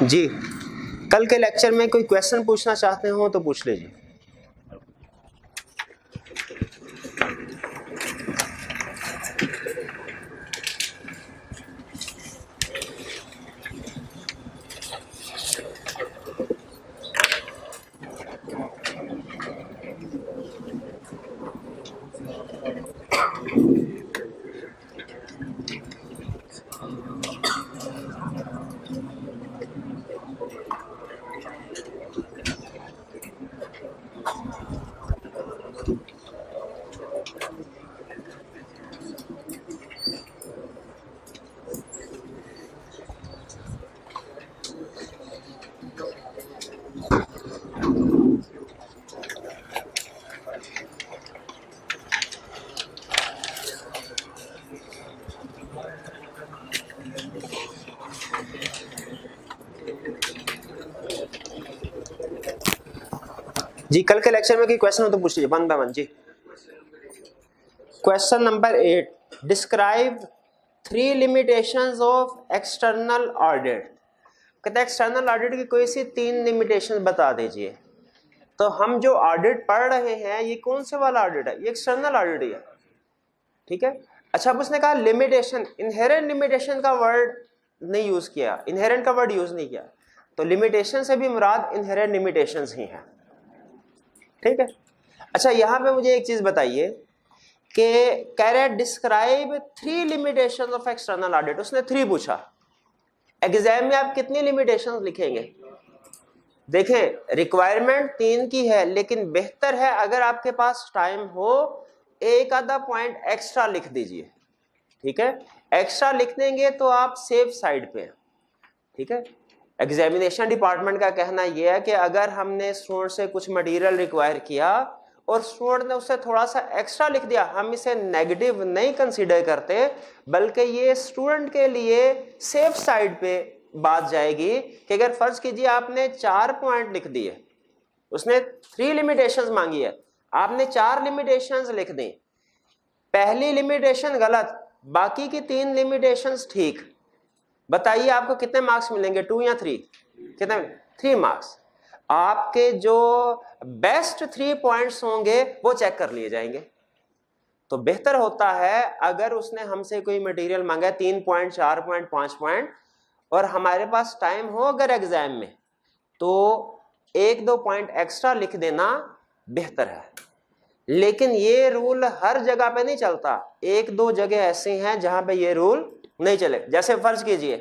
जी, कल के लेक्चर में कोई क्वेश्चन पूछना चाहते हो तो पूछ लीजिए। जी, कल के लेक्चर में कोई क्वेश्चन हो तो पूछ लीजिए वन बाय वन। जी, question number 8, describe 3 limitations of external audit. कहते हैं एक्सटर्नल ऑडिट की कोई सी 3 लिमिटेशन बता दीजिए। तो हम जो ऑडिट पढ़ रहे हैं ये कौन से वाला ऑडिट है? ये एक्सटर्नल ऑडिट है, ठीक है। अच्छा, अब उसने कहा लिमिटेशन, इनहेरेंट लिमिटेशन का वर्ड नहीं यूज किया, इनहेरेंट का वर्ड यूज नहीं किया, तो लिमिटेशन से भी मुराद इनहेरेंट लिमिटेशंस ही हैं, ठीक है। अच्छा, यहां पे मुझे एक चीज बताइए कि कह रहे describe 3 limitation of external audit. उसने 3 पूछा, एग्जाम में आप कितनी लिमिटेशंस लिखेंगे? देखें, रिक्वायरमेंट 3 की है, लेकिन बेहतर है अगर आपके पास टाइम हो एक आधा पॉइंट एक्स्ट्रा लिख दीजिए, ठीक है। एक्स्ट्रा लिख देंगे तो आप सेफ साइड पे हैं, ठीक है। एग्जामिनेशन डिपार्टमेंट का कहना यह है कि अगर हमने स्टूडेंट से कुछ मटेरियल रिक्वायर किया और स्टूडेंट ने उससे थोड़ा सा एक्स्ट्रा लिख दिया, हम इसे नेगेटिव नहीं कंसीडर करते, बल्कि ये स्टूडेंट के लिए सेफ साइड पे बात जाएगी कि अगर फर्ज कीजिए आपने 4 पॉइंट लिख दिए, उसने 3 लिमिटेशंस मांगी है, आपने 4 लिमिटेशंस लिख दी, पहली लिमिटेशन गलत, बाकी की 3 लिमिटेशंस ठीक, बताइए आपको कितने मार्क्स मिलेंगे? 2 या 3? कितने? 3 मार्क्स। आपके जो बेस्ट 3 पॉइंट्स होंगे वो चेक कर लिए जाएंगे। तो बेहतर होता है अगर उसने हमसे कोई मटेरियल मांगा है 3 पॉइंट, 4 पॉइंट, 5 पॉइंट, और हमारे पास टाइम हो अगर एग्जाम में, तो 1-2 पॉइंट एक्स्ट्रा लिख देना बेहतर है। लेकिन ये रूल हर जगह पे नहीं चलता, 1-2 जगह ऐसी हैं जहां पे ये रूल नहीं चले। जैसे फर्ज कीजिए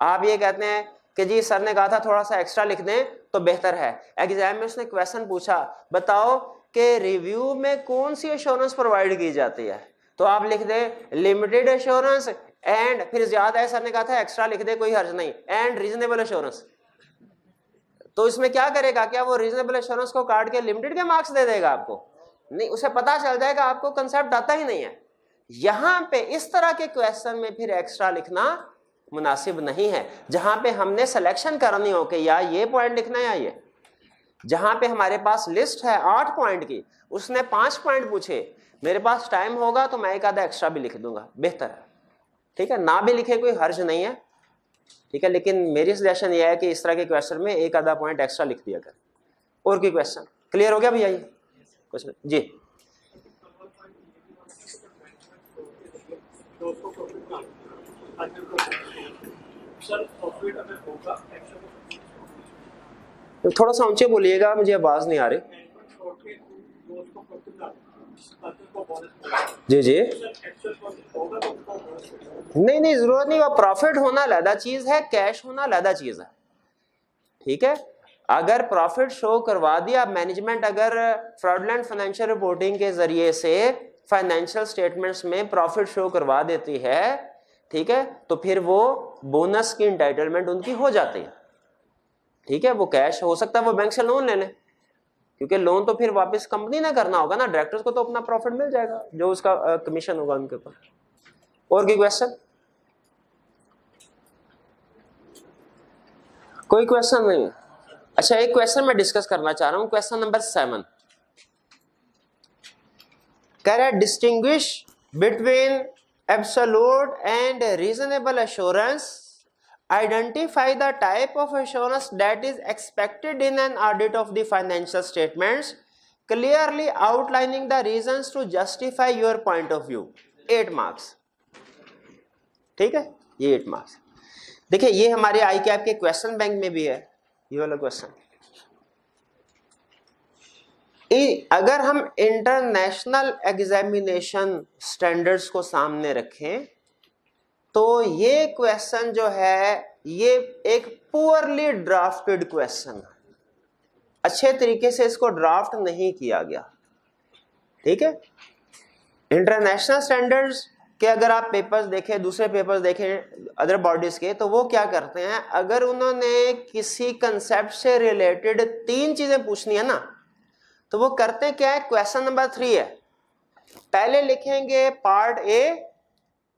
आप ये कहते हैं कि जी सर ने कहा था थोड़ा सा एक्स्ट्रा लिख दें तो बेहतर है। एग्जाम में उसने क्वेश्चन पूछा, बताओ कि रिव्यू में कौन सी एश्योरेंस प्रोवाइड की जाती है, तो आप लिख दें लिमिटेड एश्योरेंस एंड, फिर ज्यादा है सर ने कहा था एक्स्ट्रा लिख दे कोई हर्ज नहीं, एंड रीजनेबल एश्योरेंस। तो इसमें क्या करेगा? क्या वो रीजनेबल एश्योरेंस को काट के लिमिटेड के मार्क्स दे देगा आपको? नहीं, उसे पता चल जाएगा आपको कंसेप्ट आता ही नहीं है। यहां पे इस तरह के क्वेश्चन में फिर एक्स्ट्रा लिखना मुनासिब नहीं है। जहां पे हमने सिलेक्शन करनी हो कि या ये पॉइंट लिखना है या ये, जहां पे हमारे पास लिस्ट है 8 पॉइंट की, उसने 5 पॉइंट पूछे, मेरे पास टाइम होगा तो मैं एक आधा एक्स्ट्रा भी लिख दूंगा, बेहतर है, ठीक है। ना भी लिखे कोई हर्ज नहीं है, ठीक है, लेकिन मेरी सजेशन यह है कि इस तरह के क्वेश्चन में एक आधा पॉइंट एक्स्ट्रा लिख दिया कर। और कोई क्वेश्चन क्लियर हो गया भैया? ये क्वेश्चन जी, थोड़ा सा ऊंचे बोलिएगा, मुझे आवाज नहीं आ रही। जी जी, नहीं जरूरत नहीं, वो प्रॉफिट होना अलग चीज है, कैश होना अलग चीज है, ठीक है। अगर प्रॉफिट शो करवा दिया मैनेजमेंट, अगर फ्रॉडलेंट फाइनेंशियल रिपोर्टिंग के जरिए से फाइनेंशियल स्टेटमेंट्स में प्रॉफिट शो करवा देती है, ठीक है, तो फिर वो बोनस की एंटाइटलमेंट उनकी हो जाती है, ठीक है। वो कैश हो सकता है वो बैंक से लोन ले लें, क्योंकि लोन तो फिर वापस कंपनी ने करना होगा ना, डायरेक्टर्स को तो अपना प्रॉफिट मिल जाएगा जो उसका कमीशन होगा उनके ऊपर। और कोई क्वेश्चन? कोई क्वेश्चन नहीं? अच्छा, एक क्वेश्चन मैं डिस्कस करना चाह रहा हूं, क्वेश्चन नंबर 7 कह रहा है distinguish between absolute and reasonable assurance Identify the type of assurance that is expected in an audit of the financial statements, clearly outlining the reasons to justify your point of view. 8 marks, ठीक है, ये 8 marks. देखिए ये हमारे आई cap के question bank में भी है ये वाला क्वेश्चन। अगर हम इंटरनेशनल एग्जामिनेशन स्टैंडर्ड्स को सामने रखें तो ये क्वेश्चन जो है ये एक पुअरली ड्राफ्टेड क्वेश्चन है, अच्छे तरीके से इसको ड्राफ्ट नहीं किया गया, ठीक है। इंटरनेशनल स्टैंडर्ड्स के अगर आप पेपर्स देखें, दूसरे पेपर्स देखें अदर बॉडीज के, तो वो क्या करते हैं, अगर उन्होंने किसी कंसेप्ट से रिलेटेड 3 चीजें पूछनी है ना, तो वो करते हैं क्या है, क्वेश्चन नंबर 3 है, पहले लिखेंगे पार्ट ए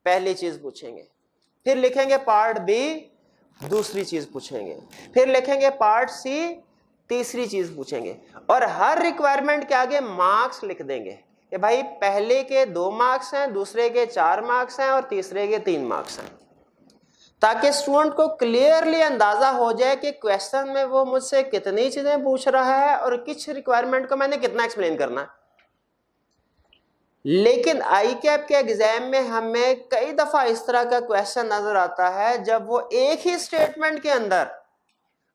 पहली चीज पूछेंगे, फिर लिखेंगे पार्ट बी दूसरी चीज पूछेंगे, फिर लिखेंगे पार्ट सी तीसरी चीज पूछेंगे, और हर रिक्वायरमेंट के आगे मार्क्स लिख देंगे कि भाई पहले के 2 मार्क्स हैं, दूसरे के 4 मार्क्स हैं और तीसरे के 3 मार्क्स हैं, ताकि स्टूडेंट को क्लियरली अंदाजा हो जाए कि क्वेश्चन में वो मुझसे कितनी चीजें पूछ रहा है और किस रिक्वायरमेंट को मैंने कितना एक्सप्लेन करना है। लेकिन आई कैप के एग्जाम में हमें कई दफा इस तरह का क्वेश्चन नजर आता है जब वो एक ही स्टेटमेंट के अंदर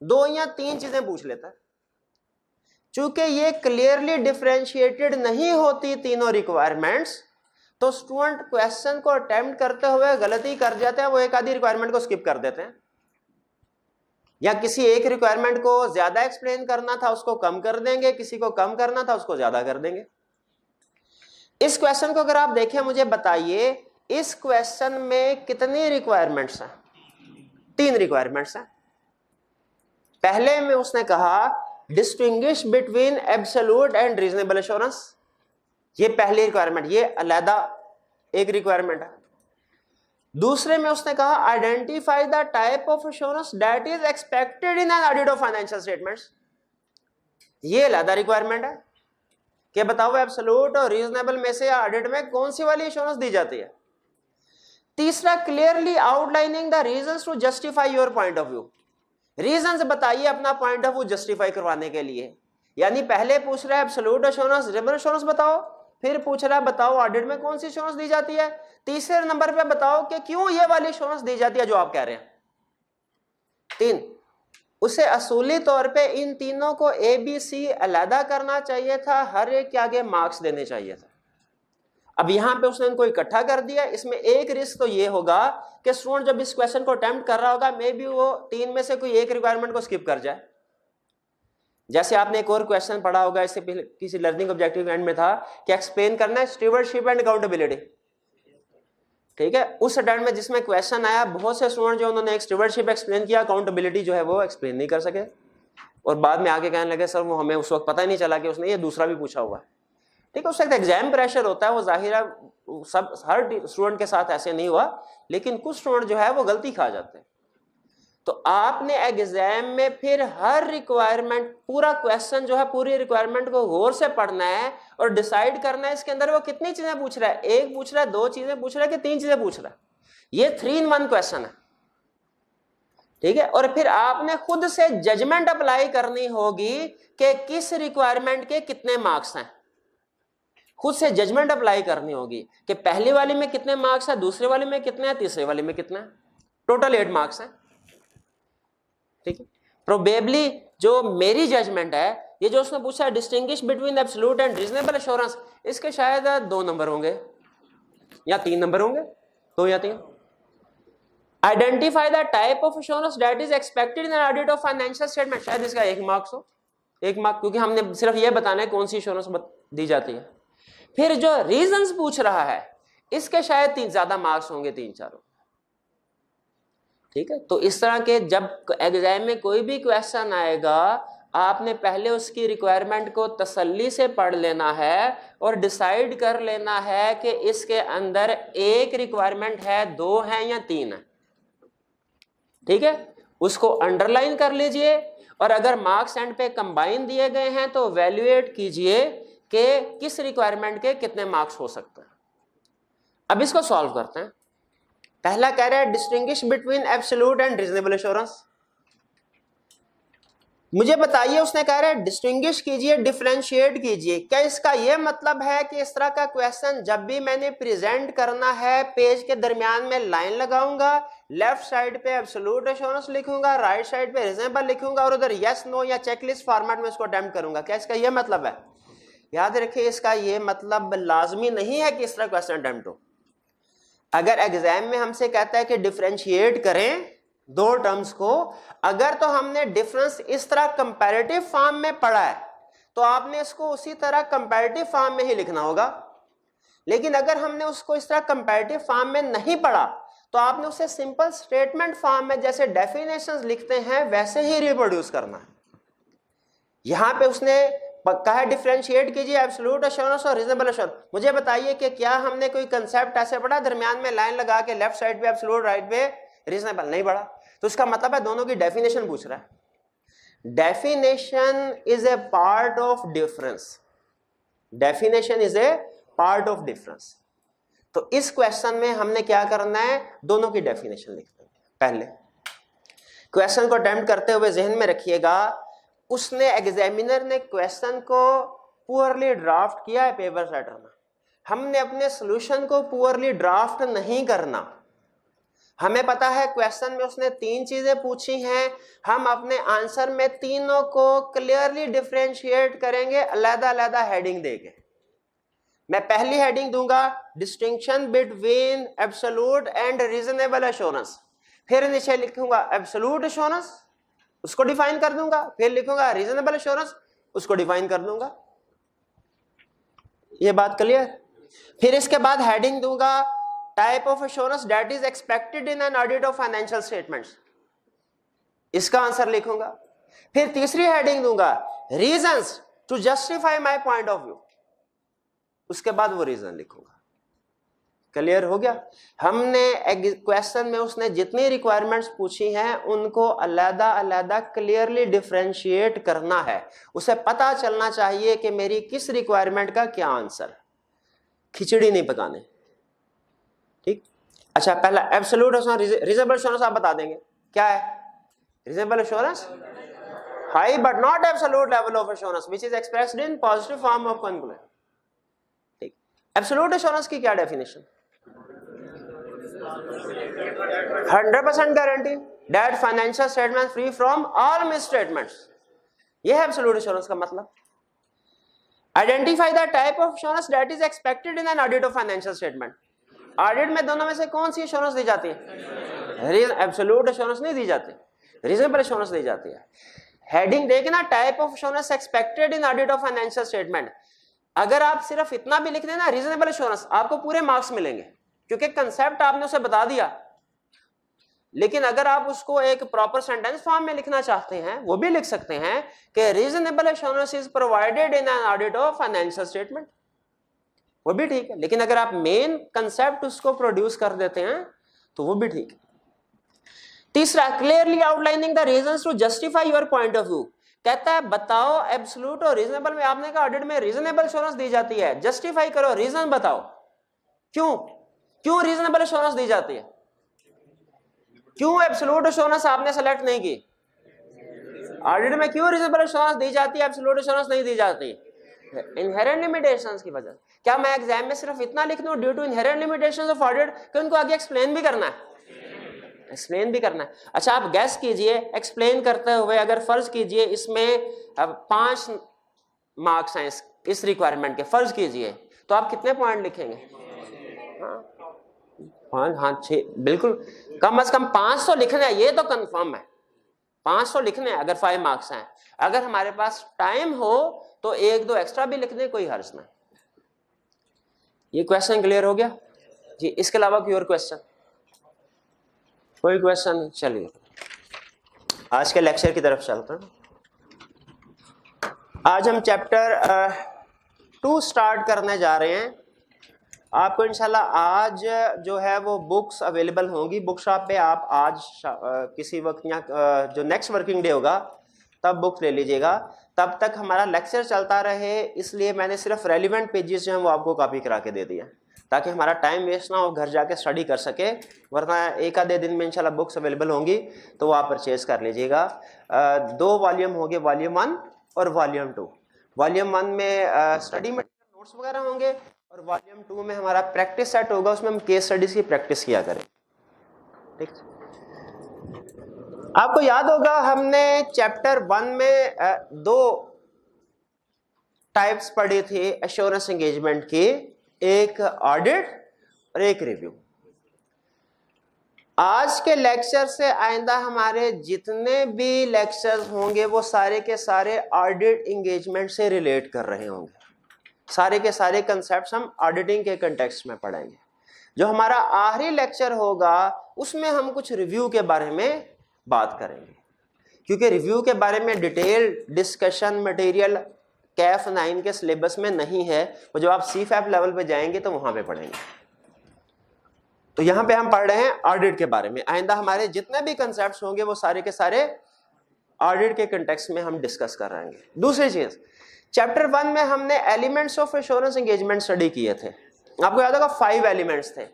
2 या 3 चीजें पूछ लेता है। चूंकि ये क्लियरली डिफरेंशिएटेड नहीं होती तीनों रिक्वायरमेंट्स, तो स्टूडेंट क्वेश्चन को अटेम्प्ट करते हुए गलती कर जाते हैं, वो एक आधी रिक्वायरमेंट को स्किप कर देते हैं, या किसी एक रिक्वायरमेंट को ज्यादा एक्सप्लेन करना था उसको कम कर देंगे, किसी को कम करना था उसको ज्यादा कर देंगे। इस क्वेश्चन को अगर आप देखें, मुझे बताइए इस क्वेश्चन में कितनी रिक्वायरमेंट्स हैं? 3 रिक्वायरमेंट्स हैं। पहले में उसने कहा distinguish between absolute and reasonable assurance, ये पहली रिक्वायरमेंट, ये अलग एक रिक्वायरमेंट है। दूसरे में उसने कहा identify the type of assurance that is expected in an audit of financial statements, ये अलग रिक्वायरमेंट है कि बताओ एब्सोल्यूट और रीजनेबल में से ऑडिट में कौन सी वाली एश्योरेंस दी जाती है। तीसरा clearly outlining the reasons to justify your point of view, reasons बताइए अपना पॉइंट ऑफ व्यू जस्टिफाई करवाने के लिए। यानी पहले पूछ रहा है एब्सोल्यूट एश्योरेंस, रीजनेबल एश्योरेंस बताओ, फिर पूछ रहा है बताओ ऑडिट में कौन सी एश्योरेंस दी जाती है, तीसरे नंबर पे बताओ कि क्यों ये वाली एश्योरेंस दी जाती है जो आप कह रहे हैं। 3, उसे असूली तौर पे इन तीनों को ABC अलहदा करना चाहिए था, हर एक के आगे मार्क्स देने चाहिए था। अब यहां पे उसने इनको इकट्ठा कर दिया। इसमें एक रिस्क तो ये होगा कि स्टूडेंट जब इस क्वेश्चन को अटेम्प्ट कर रहा होगा, मे बी वो 3 में से कोई एक रिक्वायरमेंट को स्किप कर जाए। जैसे आपने एक और क्वेश्चन पढ़ा होगा, इससे पहले किसी लर्निंग ऑब्जेक्टिव एंड में था कि एक्सप्लेन करना है स्टीवर्डशिप एंड अकाउंटेबिलिटी, ठीक है। उस अटेम्प्ट में जिसमें क्वेश्चन आया, बहुत से स्टूडेंट जो उन्होंने स्टीवर्डशिप एक्सप्लेन किया, अकाउंटेबिलिटी जो है वो एक्सप्लेन नहीं कर सके, और बाद में आगे कहने लगे सर वो हमें उस वक्त पता ही नहीं चला कि उसने ये दूसरा भी पूछा हुआ है, ठीक है। उस वक्त एग्जाम प्रेशर होता है, वो जाहिर है सब हर स्टूडेंट के साथ ऐसे नहीं हुआ, लेकिन कुछ स्टूडेंट जो है वो गलती खा जाते हैं। तो आपने एग्जाम में फिर हर रिक्वायरमेंट, पूरा क्वेश्चन जो है पूरी रिक्वायरमेंट को गौर से पढ़ना है और डिसाइड करना है इसके अंदर वो कितनी चीजें पूछ रहा है, 1 पूछ रहा है, 2 चीजें पूछ रहा है कि 3 चीजें पूछ रहा है। ये 3 in 1 क्वेश्चन है, ठीक है। और फिर आपने खुद से जजमेंट अप्लाई करनी होगी कि किस रिक्वायरमेंट के कितने मार्क्स हैं, खुद से जजमेंट अप्लाई करनी होगी कि पहली वाली में कितने मार्क्स है, दूसरे वाले में कितने हैं, तीसरे वाले में कितने हैं, टोटल 8 मार्क्स हैं, ठीक है। प्रोबेबली जो मेरी जजमेंट है, ये जो उसने पूछा है distinguish between absolute and reasonable assurance, इसके शायद 2 नंबर होंगे या 3 नंबर होंगे, 2 या 3। Identify the type of assurance that is expected in an audit of financial statement, शायद इसका 1 मार्क्स हो, 1 मार्क, क्योंकि हमने सिर्फ ये बताना है कौन सी एश्योरेंस दी जाती है। फिर जो रीजंस पूछ रहा है, इसके शायद 3 ज्यादा मार्क्स होंगे, 3-4, ठीक है। तो इस तरह के जब एग्जाम में कोई भी क्वेश्चन आएगा, आपने पहले उसकी रिक्वायरमेंट को तसल्ली से पढ़ लेना है और डिसाइड कर लेना है कि इसके अंदर 1 रिक्वायरमेंट है, 2 है या 3 है, ठीक है। उसको अंडरलाइन कर लीजिए, और अगर मार्क्स एंड पे कंबाइन दिए गए हैं तो वैल्यूएट कीजिए कि किस रिक्वायरमेंट के कितने मार्क्स हो सकते हैं। अब इसको सॉल्व करते हैं। पहला कह रहा है distinguish between absolute and reasonable assurance. मुझे बताइए, उसने कह रहा है डिस्टिंग्विश कीजिए, डिफरेंशिएट कीजिए। क्या इसका यह मतलब है कि इस तरह का क्वेश्चन जब भी मैंने प्रेजेंट करना है पेज के दरमियान में लाइन लगाऊंगा, लेफ्ट साइड पे एब्सोल्यूट एश्योरेंस लिखूंगा, राइट साइड पे रीजनेबल लिखूंगा और उधर यस नो या चेकलिस्ट फॉर्मेट में इसको अटेम्प्ट करूंगा? क्या इसका यह मतलब है? याद रखिए, इसका यह मतलब लाजमी नहीं है कि इस तरह क्वेश्चन अटेम्प्ट हो। अगर एग्जाम में हमसे कहता है कि डिफरेंशिएट करें दो टर्म्स को, अगर तो हमने डिफरेंस इस तरह कंपैरेटिव फॉर्म में पढ़ा है तो आपने इसको उसी तरह कंपैरेटिव फॉर्म में ही लिखना होगा। लेकिन अगर हमने उसको इस तरह कंपैरेटिव फॉर्म में नहीं पढ़ा तो आपने उसे सिंपल स्टेटमेंट फॉर्म में जैसे डेफिनेशंस लिखते हैं वैसे ही रिप्रोड्यूस करना है। यहां पे उसने कहा है डिफरेंशिएट कीजिए एब्सोल्यूट एश्योरेंस और रीजनेबल एश्योरेंस। मुझे बताइए कि क्या हमने कोई कंसेप्ट ऐसे पढ़ा दरमियान में लाइन लगा के लेफ्ट साइड पे एब्सोल्यूट राइट पे रीजनेबल? नहीं पढ़ा। तो इसका मतलब है दोनों की डेफिनेशन पूछ रहा है। Definition is a part of difference. Definition is a part of difference. तो इस क्वेश्चन में हमने क्या करना है, दोनों की डेफिनेशन लिखना है। पहले क्वेश्चन को अटेम्प्ट करते हुए जहन में रखिएगा, उसने एग्जामिनर ने क्वेश्चन को पुअरली ड्राफ्ट किया है पेपर सेटर में। हमने अपने सॉल्यूशन को पुअरली ड्राफ्ट नहीं करना। हमें पता है क्वेश्चन में उसने तीन चीजें पूछी हैं, हम अपने आंसर में तीनों को क्लियरली डिफरेंशिएट करेंगे अलग अलग हेडिंग देके। मैं पहली हेडिंग दूंगा distinction between absolute and reasonable assurance, फिर नीचे लिखूंगा एब्सोल्यूट एश्योरेंस, उसको डिफाइन कर दूंगा, फिर लिखूंगा रीजनेबल एश्योरेंस, उसको डिफाइन कर दूंगा। ये बात क्लियर? फिर इसके बाद हेडिंग दूंगा type of assurance that is expected in an audit of financial statements, इसका आंसर लिखूंगा। फिर तीसरी हेडिंग दूंगा reasons to justify my point of view, उसके बाद वो रीजन लिखूंगा। क्लियर हो गया? हमने क्वेश्चन में उसने जितनी रिक्वायरमेंट्स पूछी हैं उनको अलग अलग क्लियरली डिफरेंशिएट करना है। उसे पता चलना चाहिए कि मेरी किस रिक्वायरमेंट का क्या आंसर। खिचड़ी नहीं पकाने, ठीक? अच्छा, पहला एब्सोल्यूट एश्योरेंस, रीजनेबल एश्योरेंस आप बता देंगे क्या है? Reasonable assurance high but not absolute level of assurance which is expressed in positive form of conclusion. ठीक, एब्सोल्यूट एश्योरेंस की क्या definition? 100% guarantee that financial statement free from all misstatements, यह है एब्सोल्यूट एश्योरेंस का मतलब। Identify the type of assurance that is expected in an audit of financial statement. Audit में दोनों में से कौन सी एश्योरेंस दी जाती है? एब्सोल्यूट एश्योरेंस नहीं दी जाती, रीजनेबल एश्योरेंस दी जाती है। हेडिंग देखना type of assurance expected in audit of financial statement. अगर आप सिर्फ इतना भी लिख देना रीजनेबल एश्योरेंस, आपको पूरे मार्क्स मिलेंगे क्योंकि कंसेप्ट आपने उसे बता दिया। लेकिन अगर आप उसको एक प्रॉपर सेंटेंस फॉर्म में लिखना चाहते हैं वो भी लिख सकते हैं कि reasonable assurance is provided in an audit of financial statement, वो भी ठीक है। लेकिन अगर आप मेन कंसेप्ट उसको प्रोड्यूस कर देते हैं तो वो भी ठीक है। तीसरा, clearly outlining the reasons to justify your point of view. कहता है बताओ एब्सोल्यूट और रीजनेबल में आपने कहा ऑडिट में रीजनेबल एश्योरेंस दी जाती है, जस्टिफाई करो, रीजन बताओ क्यों रीजनेबल एश्योरेंस दी जाती है, क्यों एब्सोल्यूट एश्योरेंस आपने सेलेक्ट नहीं की, ऑडिट में क्यों रीजनेबल एश्योरेंस दी जाती है, एब्सोल्यूट एश्योरेंस नहीं दी जाती? इनहेरेंट लिमिटेशंस की वजह। क्या मैं एग्जाम में सिर्फ इतना लिख दूं due to inherent limitations of audit कि उनको आगे एक्सप्लेन भी करना है? एक्सप्लेन भी करना है। अच्छा, आप गैस कीजिए एक्सप्लेन करते हुए, अगर फर्ज कीजिए इसमें अब 5 मार्क्स हैं इस रिक्वायरमेंट के, फर्ज कीजिए, तो आप कितने पॉइंट लिखेंगे? हाँ 6, बिल्कुल कम से कम 500 लिखने हैं, ये तो कंफर्म है 500 लिखने हैं अगर 5 मार्क्स हैं। अगर हमारे पास टाइम हो तो 1-2 एक्स्ट्रा भी लिखने, कोई हर्ज नहीं। ये क्वेश्चन क्लियर हो गया जी? इसके अलावा कोई और क्वेश्चन? कोई क्वेश्चन नहीं? चलिए आज के लेक्चर की तरफ चलते हैं। आज हम चैप्टर 2 स्टार्ट करने जा रहे हैं। आपको इंशाल्लाह आज जो है वो बुक्स अवेलेबल होंगी बुक शॉप पे। आप आज किसी वक्त या जो नेक्स्ट वर्किंग डे होगा तब बुक ले लीजिएगा। तब तक हमारा लेक्चर चलता रहे, इसलिए मैंने सिर्फ रेलिवेंट पेजेस जो हैं वो आपको कॉपी करा के दे दिया। ताकि हमारा टाइम वेस्ट ना हो, घर जाके स्टडी कर सके, वरना एक आधे दिन में इंशाल्लाह बुक्स अवेलेबल होंगी तो वो आप परचेज कर लीजिएगा। 2 वॉल्यूम होंगे, वॉल्यूम 1 और वॉल्यूम 2। वॉल्यूम 1 में स्टडी मटेरियल नोट्स वगैरह होंगे और वॉल्यूम 2 में हमारा प्रैक्टिस सेट होगा, उसमें हम केस स्टडीज की प्रैक्टिस किया करें। ठीक, आपको याद होगा हमने चैप्टर 1 में 2 टाइप्स पढ़ी थी एश्योरेंस एंगेजमेंट की, एक ऑडिट और एक रिव्यू। आज के लेक्चर से आइंदा हमारे जितने भी लेक्चर्स होंगे वो सारे के सारे ऑडिट एंगेजमेंट से रिलेट कर रहे होंगे। सारे के सारे कंसेप्ट्स हम ऑडिटिंग के कंटेक्स्ट में पढ़ेंगे। जो हमारा आखिरी लेक्चर होगा उसमें हम कुछ रिव्यू के बारे में बात करेंगे, क्योंकि रिव्यू के बारे में डिटेल डिस्कशन मटेरियल कैफ 9 के सिलेबस में नहीं है, वो जब आप CFAP लेवल पे जाएंगे तो वहां पे पढ़ेंगे। तो यहाँ पे हम पढ़ रहे हैं ऑडिट के बारे में। आइंदा हमारे जितने भी कंसेप्ट्स होंगे वो सारे के सारे ऑडिट के कंटेक्स्ट में हम डिस्कस कर रहे हैं। दूसरी चीज, चैप्टर 1 में हमने elements of assurance engagement study किए थे। आपको याद होगा 5 एलिमेंट्स थे।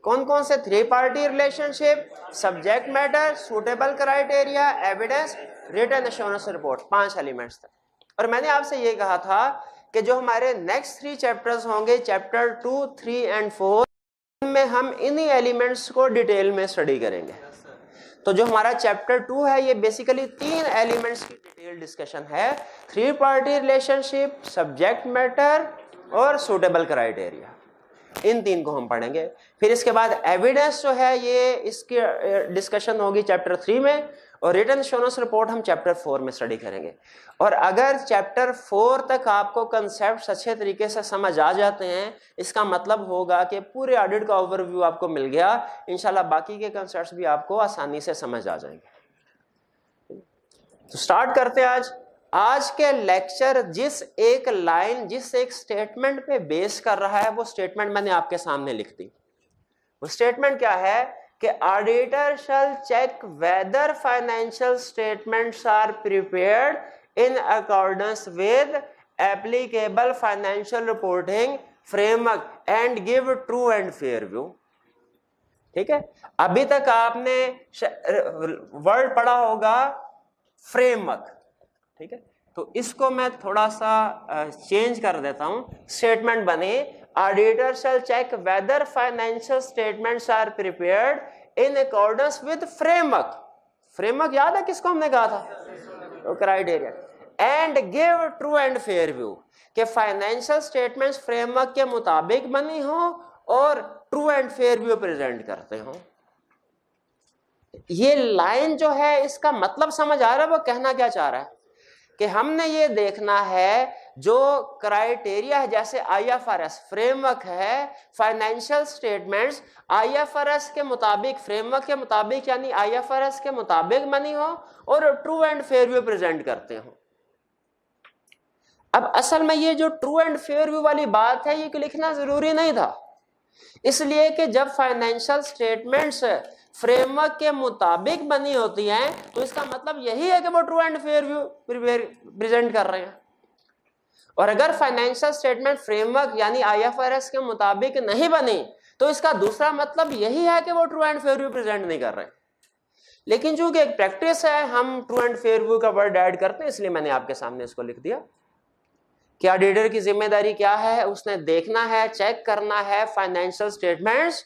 कौन कौन से? 3 party relationship, subject matter, suitable criteria, evidence, written assurance report. 5 elements थे। और मैंने आपसे ये कहा था कि जो हमारे नेक्स्ट 3 चैप्टर्स होंगे, चैप्टर 2, 3 एंड 4 में हम इन्हीं एलिमेंट्स को डिटेल में स्टडी करेंगे। तो जो हमारा चैप्टर 2 है ये बेसिकली 3 एलिमेंट्स की डिटेल डिस्कशन है, 3 पार्टी रिलेशनशिप, सब्जेक्ट मैटर और सूटेबल क्राइटेरिया। इन 3 को हम पढ़ेंगे। फिर इसके बाद एविडेंस जो है ये इसकी डिस्कशन होगी चैप्टर 3 में, और रिटन एश्योरेंस रिपोर्ट हम चैप्टर 4 में स्टडी करेंगे। और अगर चैप्टर 4 तक आपको कंसेप्ट्स अच्छे तरीके से समझ आ जाते हैं, इसका मतलब होगा कि पूरे ऑडिट का ओवरव्यू आपको मिल गया। इंशाल्लाह बाकी के कंसेप्ट्स भी आपको आसानी से समझ आ जाएंगे। तो स्टार्ट करते हैं आज के लेक्चर। जिस एक लाइन, जिस एक स्टेटमेंट पे बेस कर रहा है वो स्टेटमेंट मैंने आपके सामने लिख दी। वो स्टेटमेंट क्या है कि auditor shall check whether financial statements are prepared in accordance with applicable financial reporting framework and give true and fair view. ठीक है, अभी तक आपने वर्ड पढ़ा होगा फ्रेमवर्क। ठीक है, तो इसको मैं थोड़ा सा चेंज कर देता हूं। स्टेटमेंट बने auditor shall check whether financial statements are prepared in accordance with framework. Framework याद है किसको हमने कहा था? तो criteria. And give true and fair view, कि फाइनेंशियल स्टेटमेंट्स फ्रेमवर्क के मुताबिक बनी हो और true and fair view present करते हो। ये लाइन जो है इसका मतलब समझ आ रहा है वो कहना क्या चाह रहा है? कि हमने ये देखना है जो क्राइटेरिया है, जैसे IFRS फ्रेमवर्क है, फाइनेंशियल स्टेटमेंट्स IFRS के मुताबिक, फ्रेमवर्क के मुताबिक यानी IFRS के मुताबिक बनी हो और true and fair view present करते हो। अब असल में ये जो ट्रू एंड फेयर व्यू वाली बात है ये लिखना जरूरी नहीं था, इसलिए कि जब फाइनेंशियल स्टेटमेंट्स फ्रेमवर्क के मुताबिक बनी होती हैं तो इसका मतलब यही है कि वो true and fair view present कर रहे हैं। और अगर फाइनेंशियल स्टेटमेंट फ्रेमवर्क यानी IFRS के मुताबिक नहीं बनी तो इसका दूसरा मतलब यही है कि वो true and fair view present नहीं कर रहे। लेकिन चूंकि एक प्रैक्टिस है हम ट्रू एंड फेयर व्यू का वर्ड ऐड करते हैं, इसलिए मैंने आपके सामने इसको लिख दिया। कि ऑडिटर की जिम्मेदारी क्या है? उसने देखना है, चेक करना है फाइनेंशियल स्टेटमेंट्स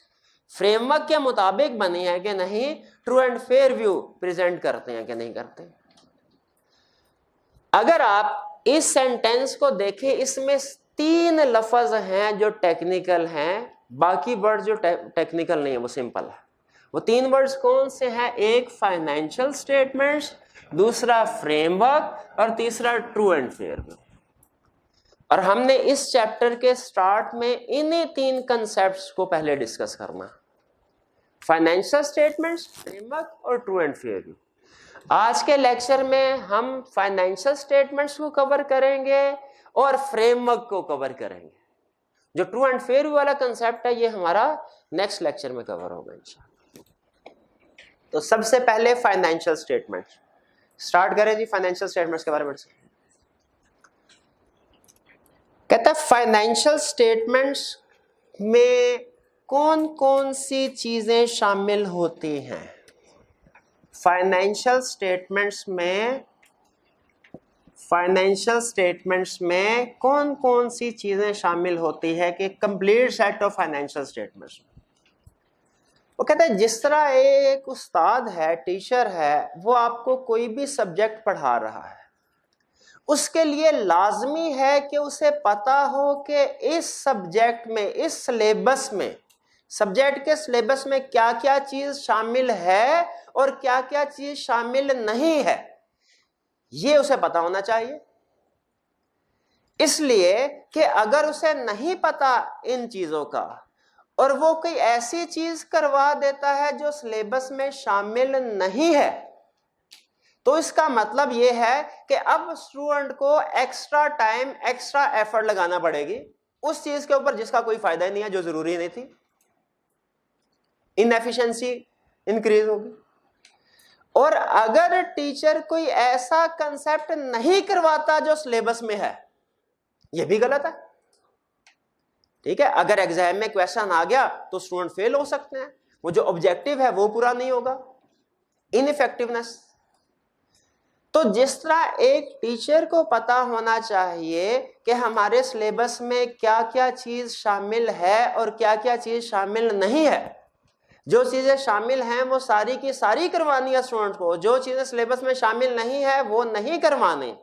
फ्रेमवर्क के मुताबिक बनी है कि नहीं, true and fair view present करते हैं कि नहीं करते। अगर आप इस सेंटेंस को देखें, इसमें 3 लफ्ज हैं जो टेक्निकल हैं, बाकी वर्ड जो टेक्निकल नहीं है वो सिंपल है। वो 3 वर्ड्स कौन से हैं? एक फाइनेंशियल स्टेटमेंट्स, दूसरा फ्रेमवर्क और तीसरा ट्रू एंड फेयर व्यू। और हमने इस चैप्टर के स्टार्ट में इन्हीं 3 कंसेप्ट्स को पहले डिस्कस करना, फाइनेंशियल स्टेटमेंट्स, फ्रेमवर्क और ट्रू एंड फेयर व्यू। आज के लेक्चर में हम फाइनेंशियल स्टेटमेंट्स को कवर करेंगे और फ्रेमवर्क को कवर करेंगे। जो ट्रू एंड फेयर व्यू वाला कंसेप्ट है ये हमारा नेक्स्ट लेक्चर में कवर होगा इंशाल्लाह। तो सबसे पहले फाइनेंशियल स्टेटमेंट्स स्टार्ट करें जी। फाइनेंशियल स्टेटमेंट्स के बारे में कहता है फाइनेंशियल स्टेटमेंट्स में कौन कौन सी चीजें शामिल होती हैं? फाइनेंशियल स्टेटमेंट्स में कौन कौन सी चीजें शामिल होती है कि complete set of financial statements? वो कहते हैं जिस तरह एक उस्ताद है, टीचर है, वो आपको कोई भी सब्जेक्ट पढ़ा रहा है, उसके लिए लाजमी है कि उसे पता हो कि इस सब्जेक्ट में, इस सिलेबस में, सब्जेक्ट के सिलेबस में क्या क्या चीज शामिल है और क्या क्या चीज शामिल नहीं है, ये उसे पता होना चाहिए। इसलिए कि अगर उसे नहीं पता इन चीजों का और वो कोई ऐसी चीज करवा देता है जो सिलेबस में शामिल नहीं है, तो इसका मतलब यह है कि अब स्टूडेंट को एक्स्ट्रा टाइम, एक्स्ट्रा एफर्ट लगाना पड़ेगी उस चीज के ऊपर जिसका कोई फायदा ही नहीं है, जो जरूरी नहीं थी। इनएफिशिएंसी इंक्रीज होगी। और अगर टीचर कोई ऐसा कंसेप्ट नहीं करवाता जो सिलेबस में है, यह भी गलत है। ठीक है, अगर एग्जाम में क्वेश्चन आ गया तो स्टूडेंट फेल हो सकते हैं, वो जो ऑब्जेक्टिव है वो पूरा नहीं होगा, इनइफेक्टिवनेस। तो जिस तरह एक टीचर को पता होना चाहिए कि हमारे सिलेबस में क्या क्या चीज शामिल है और क्या क्या चीज शामिल नहीं है, जो चीजें शामिल हैं वो सारी की सारी करवानी है स्टूडेंट को, जो चीजें सिलेबस में शामिल नहीं है वो नहीं करवानी।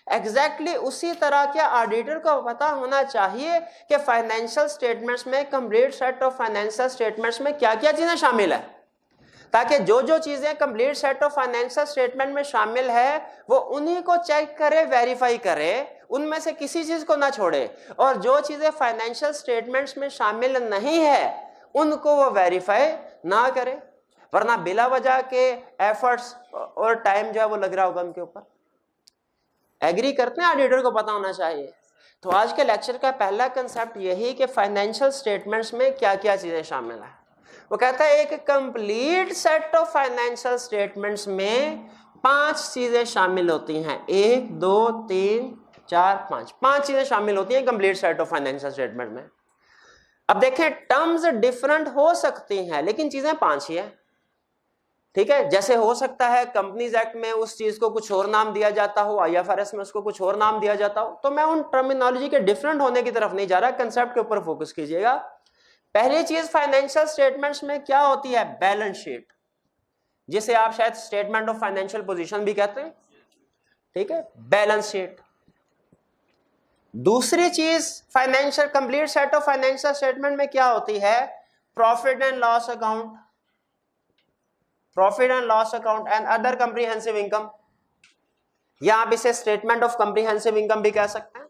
एग्जैक्टली उसी तरह के ऑडिटर को पता होना चाहिए कि फाइनेंशियल स्टेटमेंट्स में, complete set of financial statements में क्या क्या चीजें शामिल है, ताकि जो जो चीजें complete set of financial statement में शामिल है वो उन्हीं को चेक करे, वेरीफाई करे, उनमें से किसी चीज को ना छोड़े, और जो चीजें फाइनेंशियल स्टेटमेंट्स में शामिल नहीं है उनको वो वेरीफाई ना करे, वरना बिला वजह के एफर्ट्स और टाइम जो है वो लग रहा होगा उनके ऊपर। एग्री करते हैं, ऑडिटर को पता होना चाहिए। तो आज के लेक्चर का पहला कंसेप्ट यही कि फाइनेंशियल स्टेटमेंट्स में क्या क्या चीजें शामिल है। वो कहता है एक complete set of financial statements में 5 चीजें शामिल होती हैं। 1 2 3 4 5 5 चीजें शामिल होती हैं complete set of financial statement में। अब देखें, टर्म्स डिफरेंट हो सकती हैं लेकिन चीजें 5 ही है। ठीक है, जैसे हो सकता है कंपनीज एक्ट में उस चीज को कुछ और नाम दिया जाता हो, IFRS में उसको कुछ और नाम दिया जाता हो, तो मैं उन टर्मिनोलॉजी के डिफरेंट होने की तरफ नहीं जा रहा, कंसेप्ट के ऊपर फोकस कीजिएगा। पहली चीज फाइनेंशियल स्टेटमेंट्स में क्या होती है? बैलेंस शीट, जिसे आप शायद स्टेटमेंट ऑफ फाइनेंशियल पोजीशन भी कहते हैं। ठीक है, बैलेंस शीट। दूसरी चीज financial, complete set of financial statement में क्या होती है? Profit and loss account, profit and loss account and other comprehensive income, या आप इसे स्टेटमेंट ऑफ कंप्रीहेंसिव इनकम भी कह सकते हैं।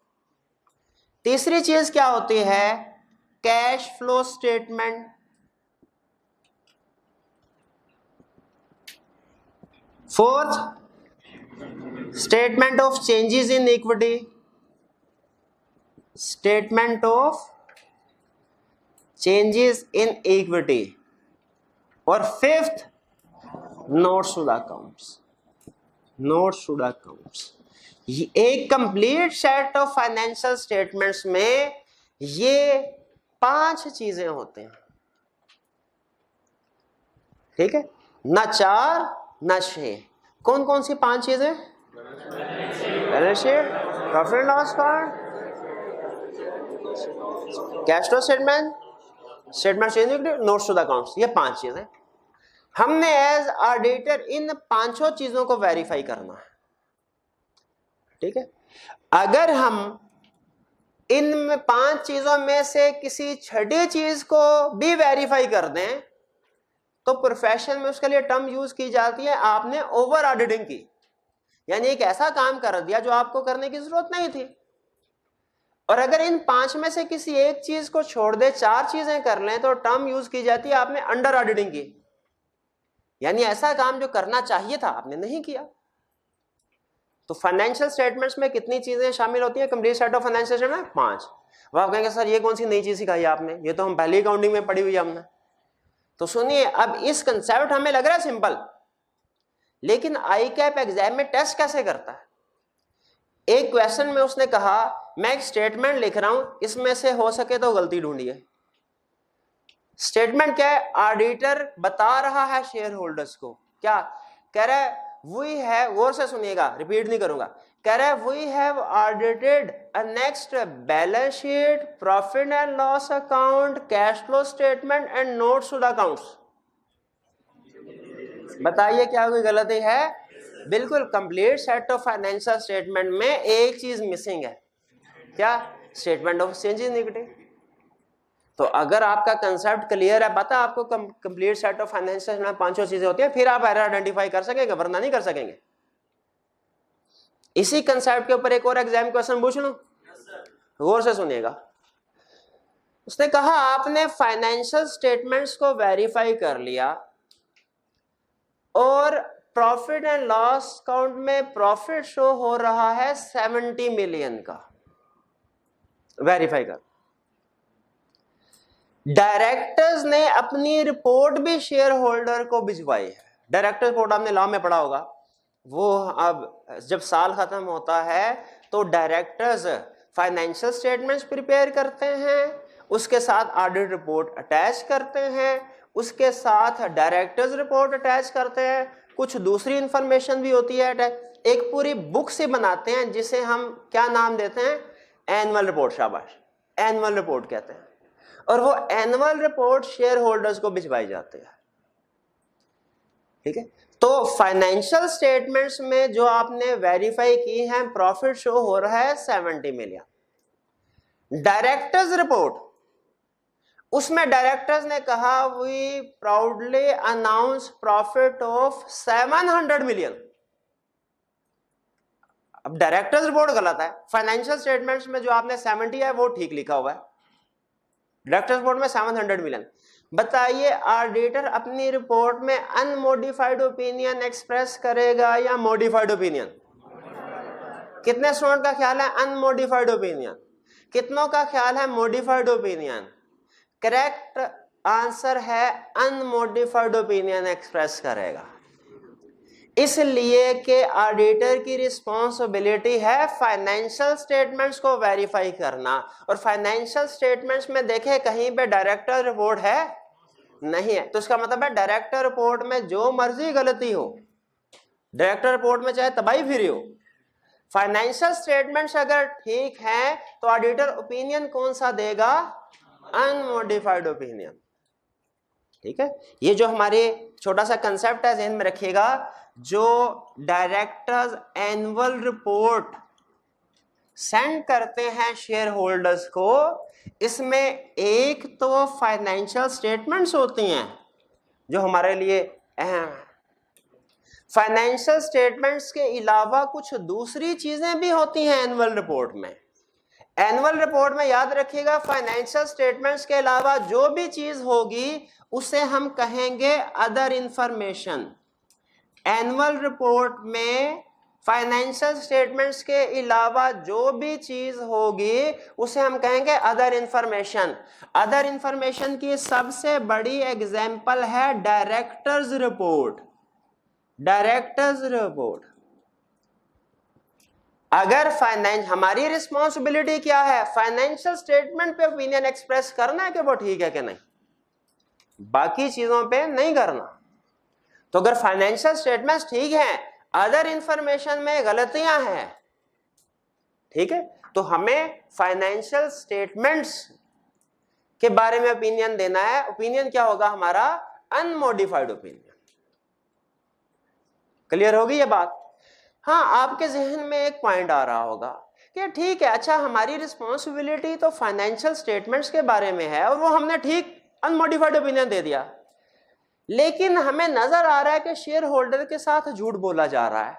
तीसरी चीज क्या होती है? Cash flow statement. Fourth, statement of changes in equity, statement of changes in equity. और fifth, notes to the accounts, notes to the accounts. एक complete set of financial statements में ये 5 चीजें होते हैं। ठीक है, ना 4 ना 6। कौन कौन सी 5 चीजें? Balance sheet, profit loss account, cash flow statement, statement change in equity, notes to the accounts. ये 5 चीजें हमने एज ऑडिटर इन 5 चीजों को वेरीफाई करना है। ठीक है, अगर हम इन 5 चीजों में से किसी छठी चीज को भी वेरीफाई कर दें तो प्रोफेशन में उसके लिए टर्म यूज की जाती है, आपने ओवर ऑडिटिंग की, यानी एक ऐसा काम कर दिया जो आपको करने की जरूरत नहीं थी। और अगर इन 5 में से किसी एक चीज को छोड़ दे, 4 चीजें कर लें, तो टर्म यूज की जाती है आपने अंडर ऑडिटिंग की, यानी ऐसा काम जो करना चाहिए था आपने नहीं किया। तो फाइनेंशियल स्टेटमेंट्स में कितनी चीजें शामिल होती हैं complete set of financial statement में? 5। अब आप कहेंगे सर ये कौन सी नई चीज सिखाई आपने, ये तो हम पहली अकाउंटिंग में पढ़ी हुई है हमने। तो सुनिए, अब इस कंसेप्ट हमें लग रहा है सिंपल, लेकिन ICAP एग्जाम में टेस्ट कैसे करता है? एक क्वेश्चन में उसने कहा मैं एक स्टेटमेंट लिख रहा हूं, इसमें से हो सके तो गलती ढूंढिए। स्टेटमेंट क्या है, ऑडिटर बता रहा है शेयर होल्डर्स को, क्या कह रहा है, वी हैव, गौर से सुनिएगा, रिपीट नहीं करूंगा, कह रहा है we have audited a next balance sheet, profit and loss account, cash flow statement and notes to the accounts. बताइए क्या कोई गलती है? बिल्कुल complete set of financial statement में एक चीज मिसिंग है, क्या? Statement of changes negative. तो अगर आपका कंसेप्ट क्लियर है, पता आपको कंप्लीट सेट ऑफ फाइनेंशियल में पांचों चीजें होती है, फिर आप एरर आइडेंटिफाई कर सकेंगे, वरना नहीं कर सकेंगे। इसी कंसेप्ट के ऊपर एक और एग्जाम क्वेश्चन पूछ लूं, गौर से सुनिएगा। उसने कहा आपने फाइनेंशियल स्टेटमेंट्स को वेरीफाई कर लिया और प्रॉफिट एंड लॉस अकाउंट में प्रॉफिट शो हो रहा है 70 मिलियन का, वेरीफाई कर। डायरेक्टर्स ने अपनी रिपोर्ट भी शेयर होल्डर को भिजवाई है। डायरेक्टर रिपोर्ट आपने लॉ में पढ़ा होगा, वो अब जब साल खत्म होता है तो डायरेक्टर्स फाइनेंशियल स्टेटमेंट्स प्रिपेयर करते हैं, उसके साथ ऑडिट रिपोर्ट अटैच करते हैं, उसके साथ डायरेक्टर्स रिपोर्ट अटैच करते हैं, कुछ दूसरी इंफॉर्मेशन भी होती है, एक पूरी बुक से बनाते हैं जिसे हम क्या नाम देते हैं, एनुअल रिपोर्ट। शाबाश, एनुअल रिपोर्ट कहते हैं। और वो एनुअल रिपोर्ट शेयर होल्डर्स को भिजवाई जाती है। ठीक है, तो फाइनेंशियल स्टेटमेंट्स में जो आपने वेरीफाई की है, प्रॉफिट शो हो रहा है 70 मिलियन। डायरेक्टर्स रिपोर्ट, उसमें डायरेक्टर्स ने कहा we proudly announce profit of 700 million. अब डायरेक्टर्स रिपोर्ट गलत है, फाइनेंशियल स्टेटमेंट्स में जो आपने 70 है वो ठीक लिखा हुआ है, डायरेक्टर्स रिपोर्ट में 700 मिलियन। बताइए ऑडिटर अपनी रिपोर्ट में अनमोडिफाइड ओपिनियन एक्सप्रेस करेगा या मॉडिफाइड ओपिनियन? कितने स्टूडेंट का ख्याल है अनमोडिफाइड ओपिनियन, कितनों का ख्याल है मॉडिफाइड ओपिनियन? करेक्ट आंसर है अनमोडिफाइड ओपिनियन एक्सप्रेस करेगा, इसलिए कि ऑडिटर की रिस्पॉन्सिबिलिटी है फाइनेंशियल स्टेटमेंट्स को वेरीफाई करना। और फाइनेंशियल स्टेटमेंट्स में देखें कहीं पे डायरेक्टर रिपोर्ट है नहीं है, तो इसका मतलब है डायरेक्टर रिपोर्ट में जो मर्जी गलती हो, डायरेक्टर रिपोर्ट में चाहे तबाही फिरी हो, फाइनेंशियल स्टेटमेंट्स अगर ठीक हैं तो ऑडिटर ओपिनियन कौन सा देगा? Unmodified opinion. ठीक है, ये जो हमारे छोटा सा कंसेप्ट है ध्यान में रखिएगा। जो डायरेक्टर्स एनुअल रिपोर्ट सेंड करते हैं शेयर होल्डर्स को, इसमें एक तो फाइनेंशियल स्टेटमेंट्स होती हैं जो हमारे लिए अहम है, फाइनेंशियल स्टेटमेंट्स के अलावा कुछ दूसरी चीजें भी होती हैं एनुअल रिपोर्ट में। एनुअल रिपोर्ट में याद रखिएगा फाइनेंशियल स्टेटमेंट्स के अलावा जो भी चीज होगी उसे हम कहेंगे अदर इंफॉर्मेशन। एनुअल रिपोर्ट में फाइनेंशियल स्टेटमेंट्स के अलावा जो भी चीज होगी उसे हम कहेंगे अदर इंफॉर्मेशन। अदर इंफॉर्मेशन की सबसे बड़ी एग्जांपल है डायरेक्टर्स रिपोर्ट। डायरेक्टर्स रिपोर्ट, अगर फाइनेंस, हमारी रिस्पॉन्सिबिलिटी क्या है? फाइनेंशियल स्टेटमेंट पे ओपिनियन एक्सप्रेस करना है कि वो ठीक है कि नहीं, बाकी चीजों पे नहीं करना। तो अगर फाइनेंशियल स्टेटमेंट्स ठीक हैं, अदर इंफॉर्मेशन में गलतियां हैं, ठीक है, तो हमें फाइनेंशियल स्टेटमेंट्स के बारे में ओपिनियन देना है। ओपिनियन क्या होगा हमारा? Unmodified opinion. क्लियर होगी ये बात? हाँ, आपके जहन में एक पॉइंट आ रहा होगा कि ठीक है, अच्छा हमारी रिस्पॉन्सिबिलिटी तो फाइनेंशियल स्टेटमेंट्स के बारे में है और वो हमने ठीक अनमोडिफाइड ओपिनियन दे दिया, लेकिन हमें नजर आ रहा है कि शेयर होल्डर के साथ झूठ बोला जा रहा है।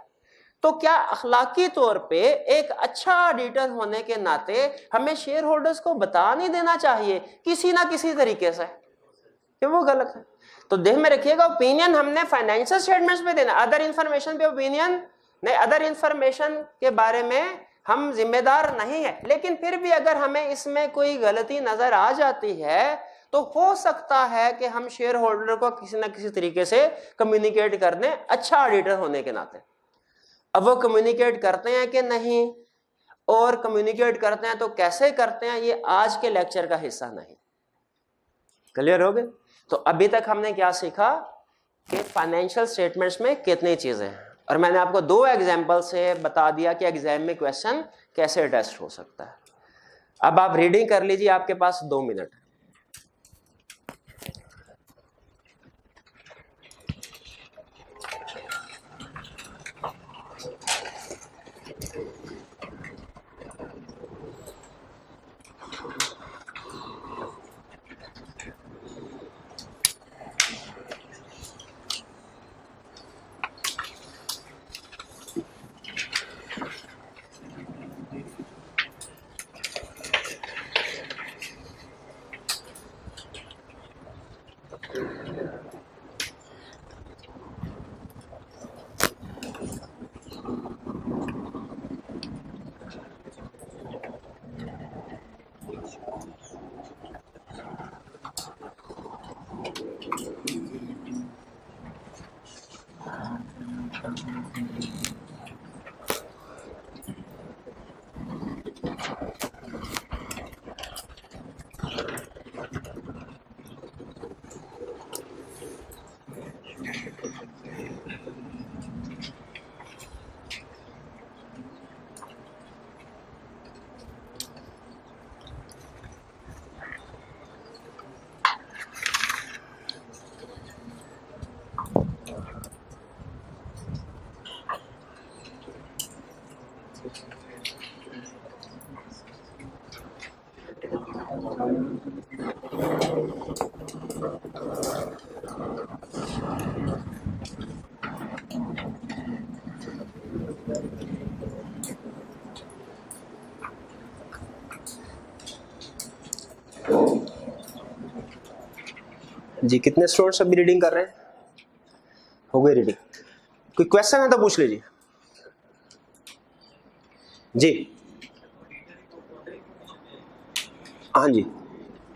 तो क्या अखलाकी तौर पे एक अच्छा ऑडिटर होने के नाते हमें शेयर होल्डर्स को बता नहीं देना चाहिए किसी ना किसी तरीके से कि वो गलत है? तो ध्यान में रखिएगा, ओपिनियन हमने फाइनेंशियल स्टेटमेंट्स पे देना, अदर इंफॉर्मेशन पे ओपिनियन नहीं। अदर इंफॉर्मेशन के बारे में हम जिम्मेदार नहीं है, लेकिन फिर भी अगर हमें इसमें कोई गलती नजर आ जाती है तो हो सकता है कि हम शेयर होल्डर को किसी ना किसी तरीके से कम्युनिकेट कर दें, अच्छा ऑडिटर होने के नाते। अब वो कम्युनिकेट करते हैं कि नहीं, और कम्युनिकेट करते हैं तो कैसे करते हैं, ये आज के लेक्चर का हिस्सा नहीं। क्लियर हो गए? तो अभी तक हमने क्या सीखा कि फाइनेंशियल स्टेटमेंट्स में कितनी चीजें हैं, और मैंने आपको 2 एग्जाम्पल से बता दिया कि एग्जाम में क्वेश्चन कैसे टेस्ट हो सकता है। अब आप रीडिंग कर लीजिए, आपके पास 2 मिनट। जी कितने स्टूडेंट्स अभी रीडिंग कर रहे हैं? हो गई रीडिंग? कोई क्वेश्चन है तो पूछ लीजिए। जी हाँ जी,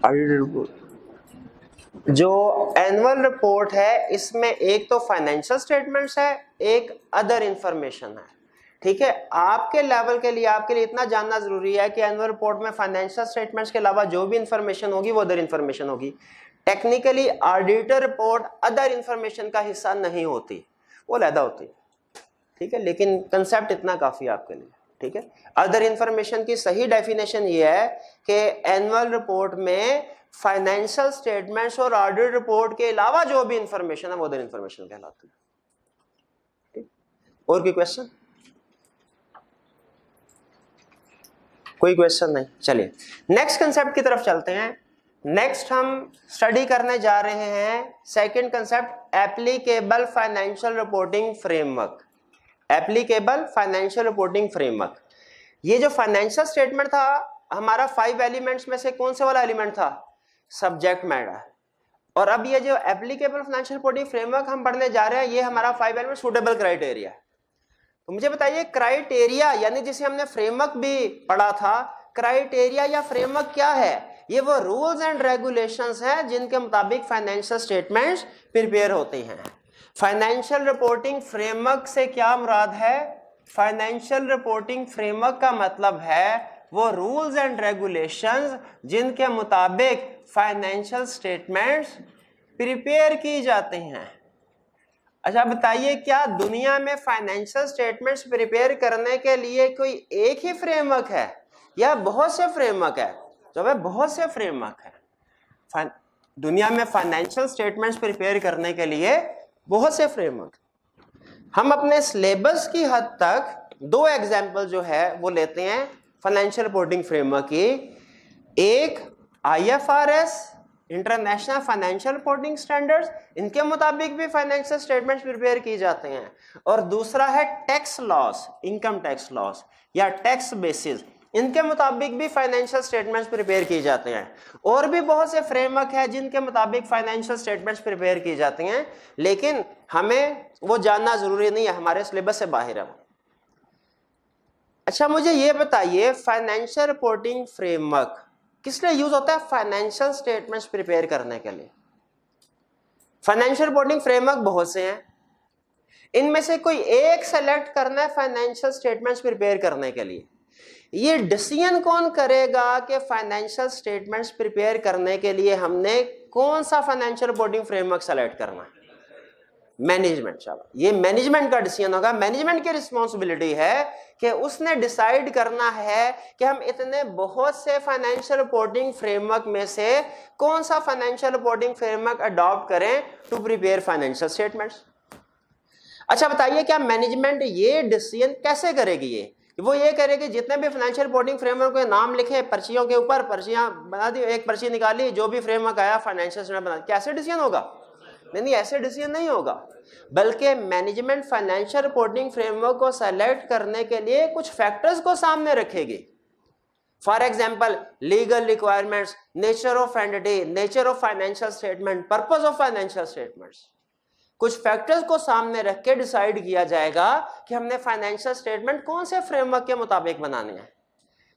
ऑडिट रिपोर्ट जो एनुअल रिपोर्ट है इसमें एक तो फाइनेंशियल स्टेटमेंट्स है, एक अदर इंफॉर्मेशन है। ठीक है, आपके लेवल के लिए, आपके लिए इतना जानना जरूरी है कि एनुअल रिपोर्ट में फाइनेंशियल स्टेटमेंट्स के अलावा जो भी इंफॉर्मेशन होगी वो अदर इंफॉर्मेशन होगी। Technically auditor report other information का हिस्सा नहीं होती, वो अलग होती है। ठीक है, लेकिन कंसेप्ट इतना काफी है आपके लिए। ठीक है, अदर इंफॉर्मेशन की सही डेफिनेशन ये है कि एनुअल रिपोर्ट में फाइनेंशियल स्टेटमेंट्स और ऑडिट रिपोर्ट के अलावा जो भी इंफॉर्मेशन है वो अदर इंफॉर्मेशन कहलाती है। ठीक, और कोई क्वेश्चन? कोई क्वेश्चन नहीं? चलिए नेक्स्ट कंसेप्ट की तरफ चलते हैं। नेक्स्ट हम स्टडी करने जा रहे हैं second concept, applicable financial reporting framework. Applicable financial reporting framework. ये जो फाइनेंशियल स्टेटमेंट था हमारा 5 एलिमेंट्स में से कौन से वाला एलिमेंट था? Subject matter. और अब ये जो एप्लीकेबल फाइनेंशियल रिपोर्टिंग फ्रेमवर्क हम पढ़ने जा रहे हैं ये हमारा 5 एलिमेंट सूटेबल क्राइटेरिया। तो मुझे बताइए क्राइटेरिया यानी जिसे हमने फ्रेमवर्क भी पढ़ा था, क्राइटेरिया या फ्रेमवर्क क्या है? ये वो रूल्स एंड रेगुलेशंस हैं जिनके मुताबिक फाइनेंशियल स्टेटमेंट्स प्रिपेयर होते हैं। फाइनेंशियल रिपोर्टिंग फ्रेमवर्क से क्या मुराद है? फाइनेंशियल रिपोर्टिंग फ्रेमवर्क का मतलब है वो रूल्स एंड रेगुलेशंस जिनके मुताबिक फाइनेंशियल स्टेटमेंट्स प्रिपेयर की जाती हैं। अच्छा बताइए, क्या दुनिया में फाइनेंशियल स्टेटमेंट्स प्रिपेयर करने के लिए कोई एक ही फ्रेमवर्क है या बहुत से फ्रेमवर्क है? जब बहुत से फ्रेमवर्क है दुनिया में फाइनेंशियल स्टेटमेंट्स प्रिपेयर करने के लिए, बहुत से फ्रेमवर्क। हम अपने सिलेबस की हद तक 2 एग्जाम्पल जो है वो लेते हैं फाइनेंशियल रिपोर्टिंग फ्रेमवर्क की। एक IFRS international financial reporting standards, इनके मुताबिक भी फाइनेंशियल स्टेटमेंट्स प्रिपेयर की जाते हैं। और दूसरा है tax loss, income tax loss या टैक्स बेसिस, इनके मुताबिक भी फाइनेंशियल स्टेटमेंट्स प्रिपेयर किए जाते हैं। और भी बहुत से फ्रेमवर्क है जिनके मुताबिक फाइनेंशियल स्टेटमेंट्स प्रिपेयर की जाती हैं, लेकिन हमें वो जानना जरूरी नहीं है, हमारे सिलेबस से बाहर है। अच्छा मुझे ये बताइए, फाइनेंशियल रिपोर्टिंग फ्रेमवर्क किस लिए यूज होता है? फाइनेंशियल स्टेटमेंट्स प्रिपेयर करने के लिए। फाइनेंशियल रिपोर्टिंग फ्रेमवर्क बहुत से हैं, इनमें से कोई एक सेलेक्ट करना है फाइनेंशियल स्टेटमेंट्स प्रिपेयर करने के लिए। ये डिसीजन कौन करेगा कि फाइनेंशियल स्टेटमेंट्स प्रिपेयर करने के लिए हमने कौन सा फाइनेंशियल रिपोर्टिंग फ्रेमवर्क सेलेक्ट करना है? मैनेजमेंट। चलो ये मैनेजमेंट का डिसीजन होगा। मैनेजमेंट की रिस्पॉन्सिबिलिटी है कि उसने डिसाइड करना है कि हम इतने बहुत से फाइनेंशियल रिपोर्टिंग फ्रेमवर्क में से कौन सा फाइनेंशियल रिपोर्टिंग फ्रेमवर्क अडॉप्ट करें टू प्रिपेयर फाइनेंशियल स्टेटमेंट्स। अच्छा बताइए, क्या मैनेजमेंट ये डिसीजन कैसे करेगी? वो ये करेगी जितने भी फाइनेंशियल रिपोर्टिंग फ्रेमवर्क के नाम लिखे पर्चियों के ऊपर, पर्चियां बना दी, एक पर्ची निकाली, जो भी फ्रेमवर्क आया फाइनेंशियल स्टेटमेंट बना। कैसे डिसीजन होगा? नहीं, ऐसे डिसीजन नहीं होगा, बल्कि मैनेजमेंट फाइनेंशियल रिपोर्टिंग फ्रेमवर्क को सेलेक्ट करने के लिए कुछ फैक्टर्स को सामने रखेगी। For example legal requirements, nature of entity, nature of financial statement, purpose of financial statements, कुछ फैक्टर्स को सामने रख के डिसाइड किया जाएगा कि हमने फाइनेंशियल स्टेटमेंट कौन से फ्रेमवर्क के मुताबिक बनाने हैं।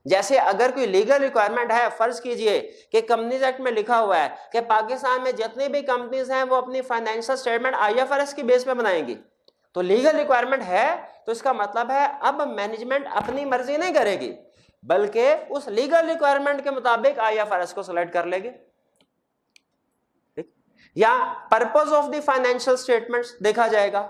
जैसे अगर कोई लीगल रिक्वायरमेंट है, फर्ज कीजिए कि कंपनीज एक्ट में लिखा हुआ है कि पाकिस्तान में जितनी भी कंपनीज हैं वो अपनी फाइनेंशियल स्टेटमेंट IFRS की बेस पे बनाएंगी, तो लीगल रिक्वायरमेंट है, तो इसका मतलब है अब मैनेजमेंट अपनी मर्जी नहीं करेगी, बल्कि उस लीगल रिक्वायरमेंट के मुताबिक IFRS को सिलेक्ट कर लेगी। या purpose of the financial statements देखा जाएगा।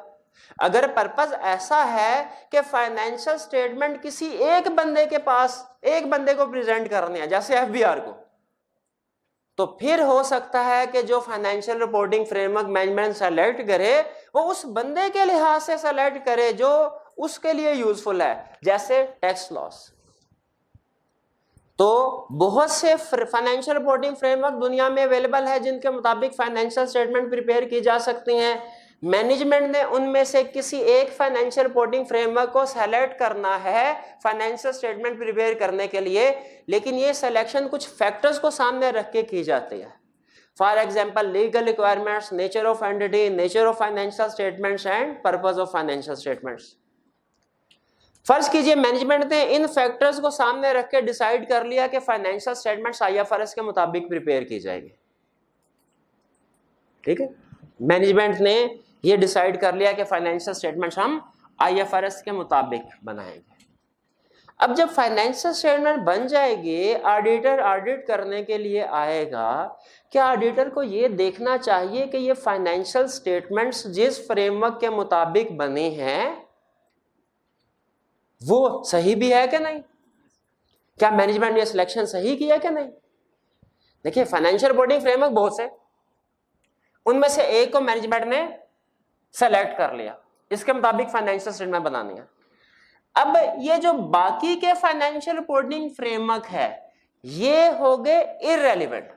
अगर पर्पस ऐसा है कि फाइनेंशियल स्टेटमेंट किसी एक बंदे के पास, एक बंदे को प्रेजेंट करने हैं, जैसे FBR को, तो फिर हो सकता है कि जो financial reporting framework management select करे वो उस बंदे के लिहाज से सेलेक्ट करे जो उसके लिए यूजफुल है, जैसे टैक्स लॉस। तो बहुत से फाइनेंशियल रिपोर्टिंग फ्रेमवर्क दुनिया में अवेलेबल है जिनके मुताबिक फाइनेंशियल स्टेटमेंट प्रिपेयर की जा सकती हैं। मैनेजमेंट ने उनमें से किसी एक फाइनेंशियल रिपोर्टिंग फ्रेमवर्क को सेलेक्ट करना है फाइनेंशियल स्टेटमेंट प्रिपेयर करने के लिए, लेकिन ये सिलेक्शन कुछ फैक्टर्स को सामने रख के की जाती है। For example legal requirements, nature of entity, nature of financial statements and purpose of financial statements. फर्ज कीजिए मैनेजमेंट ने इन फैक्टर्स को सामने रख के डिसाइड कर लिया कि फाइनेंशियल स्टेटमेंट्स IFRS के मुताबिक प्रिपेयर की जाएगी। ठीक है, मैनेजमेंट ने ये डिसाइड कर लिया कि फाइनेंशियल स्टेटमेंट्स हम IFRS के मुताबिक बनाएंगे। अब जब फाइनेंशियल स्टेटमेंट बन जाएगी, ऑडिटर ऑडिट करने के लिए आएगा, क्या ऑडिटर को ये देखना चाहिए कि ये फाइनेंशियल स्टेटमेंट्स जिस फ्रेमवर्क के मुताबिक बने हैं वो सही भी है कि नहीं? क्या मैनेजमेंट ने सिलेक्शन सही किया कि नहीं? देखिए फाइनेंशियल रिपोर्टिंग फ्रेमवर्क बहुत से, उनमें से एक को मैनेजमेंट ने सेलेक्ट कर लिया, इसके मुताबिक फाइनेंशियल स्टेटमेंट बनानी है। अब ये जो बाकी के फाइनेंशियल रिपोर्टिंग फ्रेमवर्क है ये हो गए इररेलेवेंट।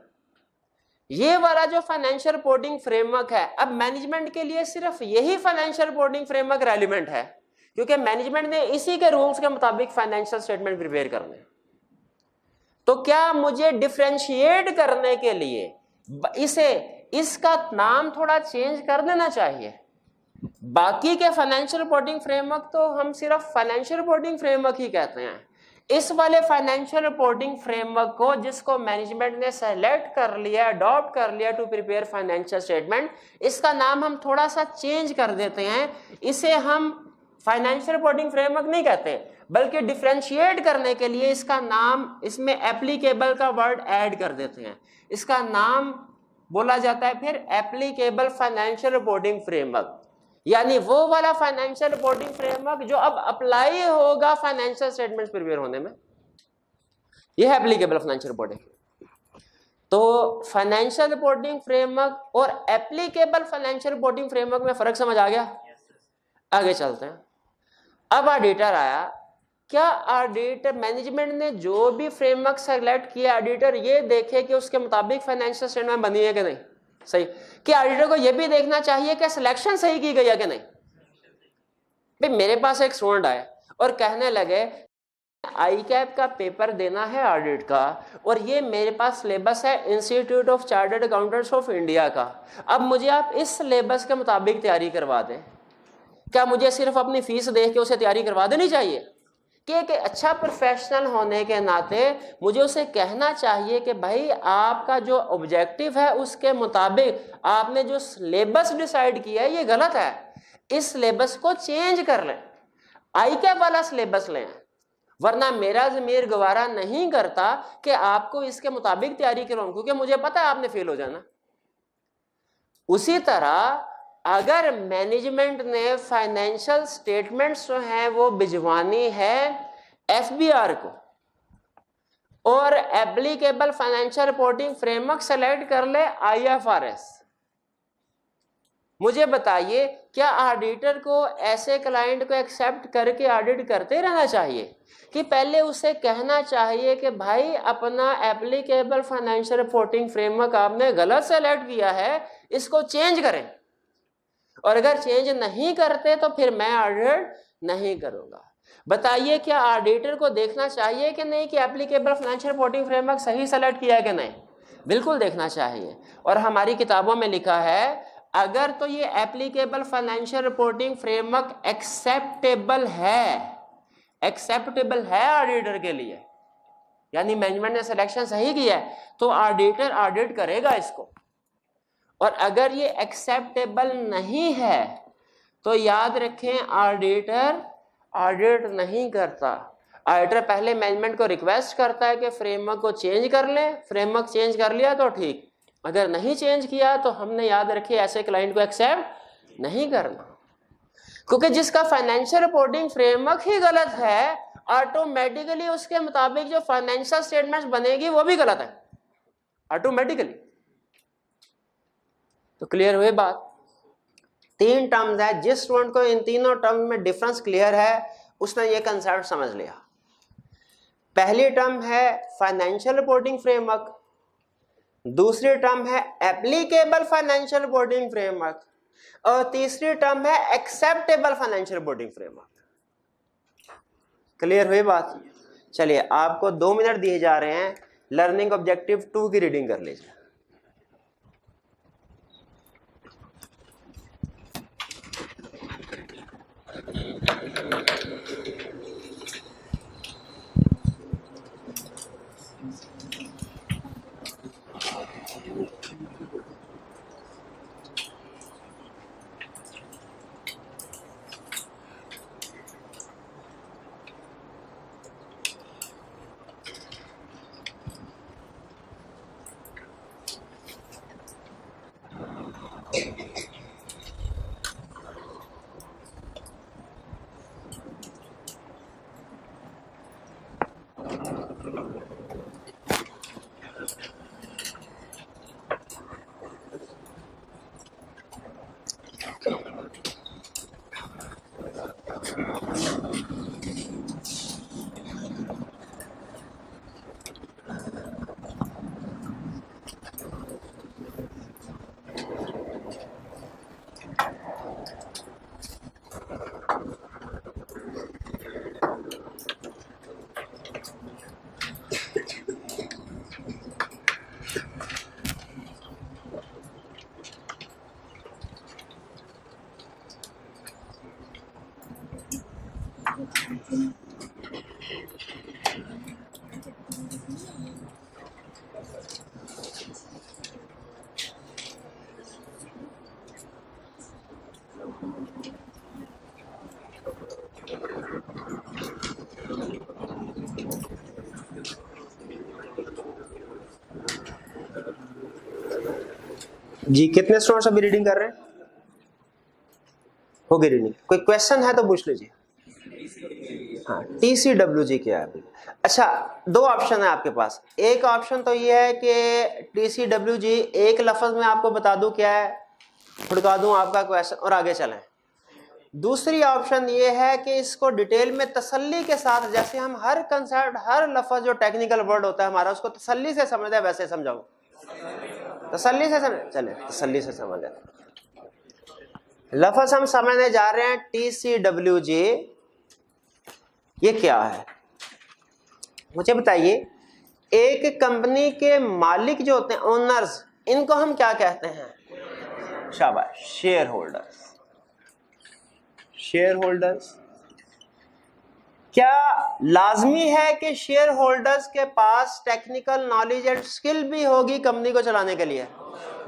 ये वाला जो फाइनेंशियल रिपोर्टिंग फ्रेमवर्क है, अब मैनेजमेंट के लिए सिर्फ यही फाइनेंशियल रिपोर्टिंग फ्रेमवर्क रेलिवेंट है, क्योंकि मैनेजमेंट ने इसी के रूल्स के मुताबिक फाइनेंशियल स्टेटमेंट प्रिपेयर करने। तो क्या मुझे डिफरेंशिएट करने के लिए इसका नाम थोड़ा चेंज कर देना चाहिए? बाकी के फाइनेंशियल रिपोर्टिंग फ्रेमवर्क तो हम सिर्फ फाइनेंशियल रिपोर्टिंग फ्रेमवर्क ही कहते हैं। इस वाले फाइनेंशियल रिपोर्टिंग फ्रेमवर्क को जिसको मैनेजमेंट ने सेलेक्ट कर लिया, अडॉप्ट कर लिया टू प्रिपेयर फाइनेंशियल स्टेटमेंट, इसका नाम हम थोड़ा सा चेंज कर देते हैं। इसे हम फाइनेंशियल रिपोर्टिंग फ्रेमवर्क नहीं कहते, बल्कि डिफरेंशिएट करने के लिए इसका नाम, इसमें एप्लीकेबल का वर्ड ऐड कर देते हैं। इसका नाम बोला जाता है फिर एप्लीकेबल फाइनेंशियल रिपोर्टिंग फ्रेमवर्क, यानी वो वाला फाइनेंशियल रिपोर्टिंग फ्रेमवर्क जो अब अप्लाई होगा फाइनेंशियल स्टेटमेंट्स प्रिपेयर होने में, यह है एप्लीकेबल फाइनेंशियल रिपोर्टिंग। तो फाइनेंशियल रिपोर्टिंग फ्रेमवर्क और एप्लीकेबल फाइनेंशियल रिपोर्टिंग फ्रेमवर्क में फर्क समझ आ गया? आगे चलते हैं। अब ऑडिटर आया। क्या ऑडिटर, मैनेजमेंट ने जो भी फ्रेमवर्क सेलेक्ट किया, ऑडिटर ये देखे कि उसके मुताबिक फाइनेंशियल स्टेटमेंट बनी है कि नहीं? सही। कि ऑडिटर को यह भी देखना चाहिए कि सिलेक्शन सही की गई है कि नहीं? भाई मेरे पास एक स्टूडेंट आए और कहने लगे ICAP का पेपर देना है ऑडिट का, और ये मेरे पास सिलेबस है institute of chartered accountants of India का, अब मुझे आप इस सिलेबस के मुताबिक तैयारी करवा दें। क्या मुझे सिर्फ अपनी फीस देख के उसे तैयारी करवा देनी चाहिए? कि एक अच्छा प्रोफेशनल होने के नाते मुझे उसे कहना चाहिए कि भाई आपका जो ऑब्जेक्टिव है उसके मुताबिक आपने जो सिलेबस डिसाइड किया है ये गलत है, इस सिलेबस को चेंज कर लें, ICAP वाला सिलेबस लें, वरना मेरा ज़मीर गवारा नहीं करता कि आपको इसके मुताबिक तैयारी कराऊं, क्योंकि मुझे पता है आपने फेल हो जाना। उसी तरह अगर मैनेजमेंट ने फाइनेंशियल स्टेटमेंट्स जो हैं वो भिजवानी है एफबीआर को और applicable financial reporting framework select कर ले आईएफआरएस, मुझे बताइए क्या ऑडिटर को ऐसे क्लाइंट को एक्सेप्ट करके ऑडिट करते रहना चाहिए कि पहले उसे कहना चाहिए कि भाई अपना एप्लीकेबल फाइनेंशियल रिपोर्टिंग फ्रेमवर्क आपने गलत सेलेक्ट किया है, इसको चेंज करें, और अगर चेंज नहीं करते तो फिर मैं ऑडिट नहीं करूंगा। बताइए क्या ऑडिटर को देखना चाहिए कि नहीं कि एप्लीकेबल फाइनेंशियल रिपोर्टिंग फ्रेमवर्क सही सेलेक्ट किया है कि नहीं? बिल्कुल देखना चाहिए। और हमारी किताबों में लिखा है अगर तो ये applicable financial reporting framework acceptable है ऑडिटर के लिए, यानी मैनेजमेंट ने सिलेक्शन सही किया है, तो ऑडिटर ऑडिट करेगा इसको। और अगर ये एक्सेप्टेबल नहीं है तो याद रखें ऑडिटर ऑडिट नहीं करता। ऑडिटर पहले मैनेजमेंट को रिक्वेस्ट करता है कि फ्रेमवर्क को चेंज कर लें, फ्रेमवर्क चेंज कर लिया तो ठीक, अगर नहीं चेंज किया तो हमने याद रखे ऐसे क्लाइंट को एक्सेप्ट नहीं करना, क्योंकि जिसका फाइनेंशियल रिपोर्टिंग फ्रेमवर्क ही गलत है ऑटोमेटिकली उसके मुताबिक जो फाइनेंशियल स्टेटमेंट्स बनेगी वो भी गलत है ऑटोमेटिकली। तो क्लियर हुई बात? 3 टर्म्स है, जिस स्टूडेंट को इन तीनों टर्म में डिफरेंस क्लियर है उसने ये कंसेप्ट समझ लिया। पहली टर्म है फाइनेंशियल रिपोर्टिंग फ्रेमवर्क, दूसरी टर्म है एप्लीकेबल फाइनेंशियल रिपोर्टिंग फ्रेमवर्क, और तीसरी टर्म है acceptable financial reporting framework. Clear हुई बात? चलिए आपको 2 मिनट दिए जा रहे हैं, लर्निंग ऑब्जेक्टिव 2 की रीडिंग कर लीजिए। जी कितने स्टूडेंट्स अभी रीडिंग कर रहे हैं? हो गई रीडिंग? कोई क्वेश्चन है तो पूछ लीजिए। हाँ, TCWG क्या है? अच्छा, 2 ऑप्शन है आपके पास। एक ऑप्शन तो ये है कि TCWG एक लफ्ज में आपको बता दूं क्या है, फुड़का दूं आपका क्वेश्चन और आगे चलें। दूसरी ऑप्शन ये है कि इसको डिटेल में तसल्ली के साथ, जैसे हम हर कंसेप्ट हर लफ्ज जो टेक्निकल वर्ड होता है हमारा उसको तसल्ली से समझते हैं, वैसे समझाओ। तसल्ली से समझ, चले तसल्ली से समझ। लफ्ज हम समझने जा रहे हैं TCWG, ये क्या है मुझे बताइए। एक कंपनी के मालिक जो होते हैं, ओनर्स, इनको हम क्या कहते हैं? शाबाश, शेयर होल्डर्स। Share holders. क्या लाजमी है कि शेयर होल्डर्स के पास टेक्निकल नॉलेज एंड स्किल भी होगी कंपनी को चलाने के लिए?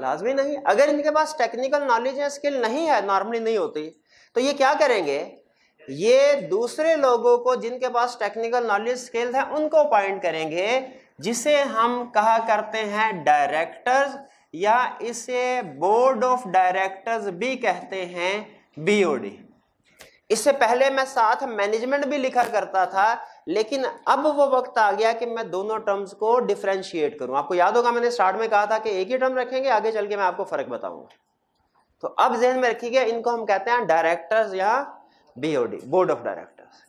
लाजमी नहीं। अगर इनके पास टेक्निकल नॉलेज या स्किल नहीं है, नॉर्मली नहीं होती, तो ये क्या करेंगे? ये दूसरे लोगों को जिनके पास टेक्निकल नॉलेज स्किल है उनको अपॉइंट करेंगे, जिसे हम कहा करते हैं डायरेक्टर्स या इसे बोर्ड ऑफ डायरेक्टर्स भी कहते हैं, BOD। इससे पहले मैं साथ मैनेजमेंट भी लिखा करता था, लेकिन अब वो वक्त आ गया कि मैं दोनों टर्म्स को डिफरेंशिएट करूं। आपको याद होगा मैंने स्टार्ट में कहा था कि एक ही टर्म रखेंगे, आगे चल के मैं आपको फर्क बताऊंगा। तो अब ध्यान में रखिएगा, इनको हम कहते हैं डायरेक्टर्स या BOD, बोर्ड ऑफ डायरेक्टर्स।